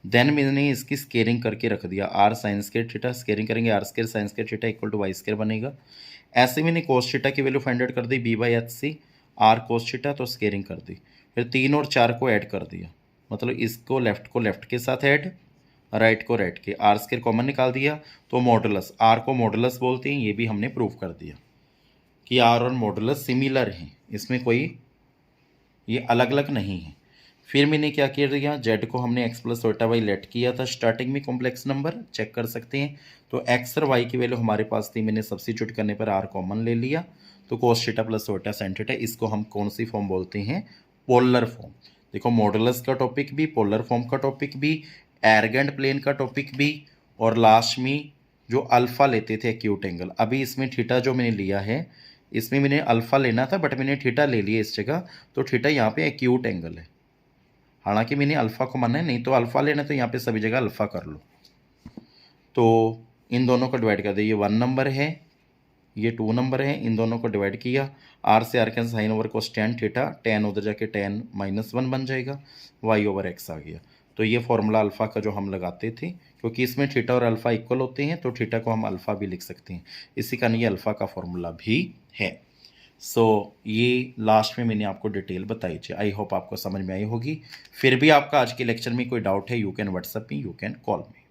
देन मैंने इसकी स्केयरिंग करके रख दिया, R sine square theta, squaring करेंगे R square sine square theta equal to Y square बनेगा। ऐसे मैंने कोस थीटा की वैल्यू फाइंड आउट कर दी, B by H C R cos theta, तो स्केयरिंग कर दी, फिर 3 और 4 को ऐड कर दिया, मतलब इसको लेफ्ट के साथ ऐड, राइट को राइट के, आर स्केयर कॉमन निकाल दिया, तो मॉडुलस, आर को मॉडुलस बोलते हैं, ये भी हमने प्रूव कर दिया कि आर और मॉडुलस सिमिलर हैं, इसमें कोई ये अलग अलग नहीं है। फिर मैंने क्या किया दिया, जेड को हमने एक्स प्लस ओटा वाई लेट किया था, स्टार्टिंग में कॉम्प्लेक्स नंबर चेक कर सकते हैं, तो एक्स और वाई की वैल्यू हमारे पास थी, मैंने सब्स्टिट्यूट करने पर आर कॉमन ले लिया, तो कोस theta plus iota sine theta, इसको हम कौन सी फॉर्म बोलते हैं, पोलर फॉर्म। देखो मॉडुलस का टॉपिक भी, पोलर फॉर्म का टॉपिक भी, एरगेंट प्लेन का टॉपिक भी, और लास्ट में जो अल्फा लेते थे एक्यूट एंगल। अभी इसमें थीटा जो मैंने लिया है, इसमें मैंने अल्फा लेना था बट मैंने थीटा ले लिया इस जगह, तो थीटा यहाँ पे एक्यूट एंगल है, हालांकि मैंने अल्फा को माना है, नहीं तो अल्फा लेना तो यहाँ पे सभी जगह अल्फा कर लो। तो इन दोनों को डिवाइड कर दे, ये 1 नंबर है, ये 2 नंबर है, इन दोनों को डिवाइड किया, आर से R cancel, sine over cos tan theta, tan उधर जाके टेन -1 बन जाएगा, वाई ओवर एक्स आ गया। तो ये फॉर्मूला अल्फ़ा का जो हम लगाते थे, क्योंकि इसमें थीटा और अल्फ़ा इक्वल होते हैं तो थीटा को हम अल्फ़ा भी लिख सकते हैं, इसी कारण ये अल्फ़ा का फॉर्मूला भी है। सो ये लास्ट में मैंने आपको डिटेल बताई थी। आई होप आपको समझ में आई होगी। फिर भी आपका आज के लेक्चर में कोई डाउट है, you can WhatsApp me, you can call me.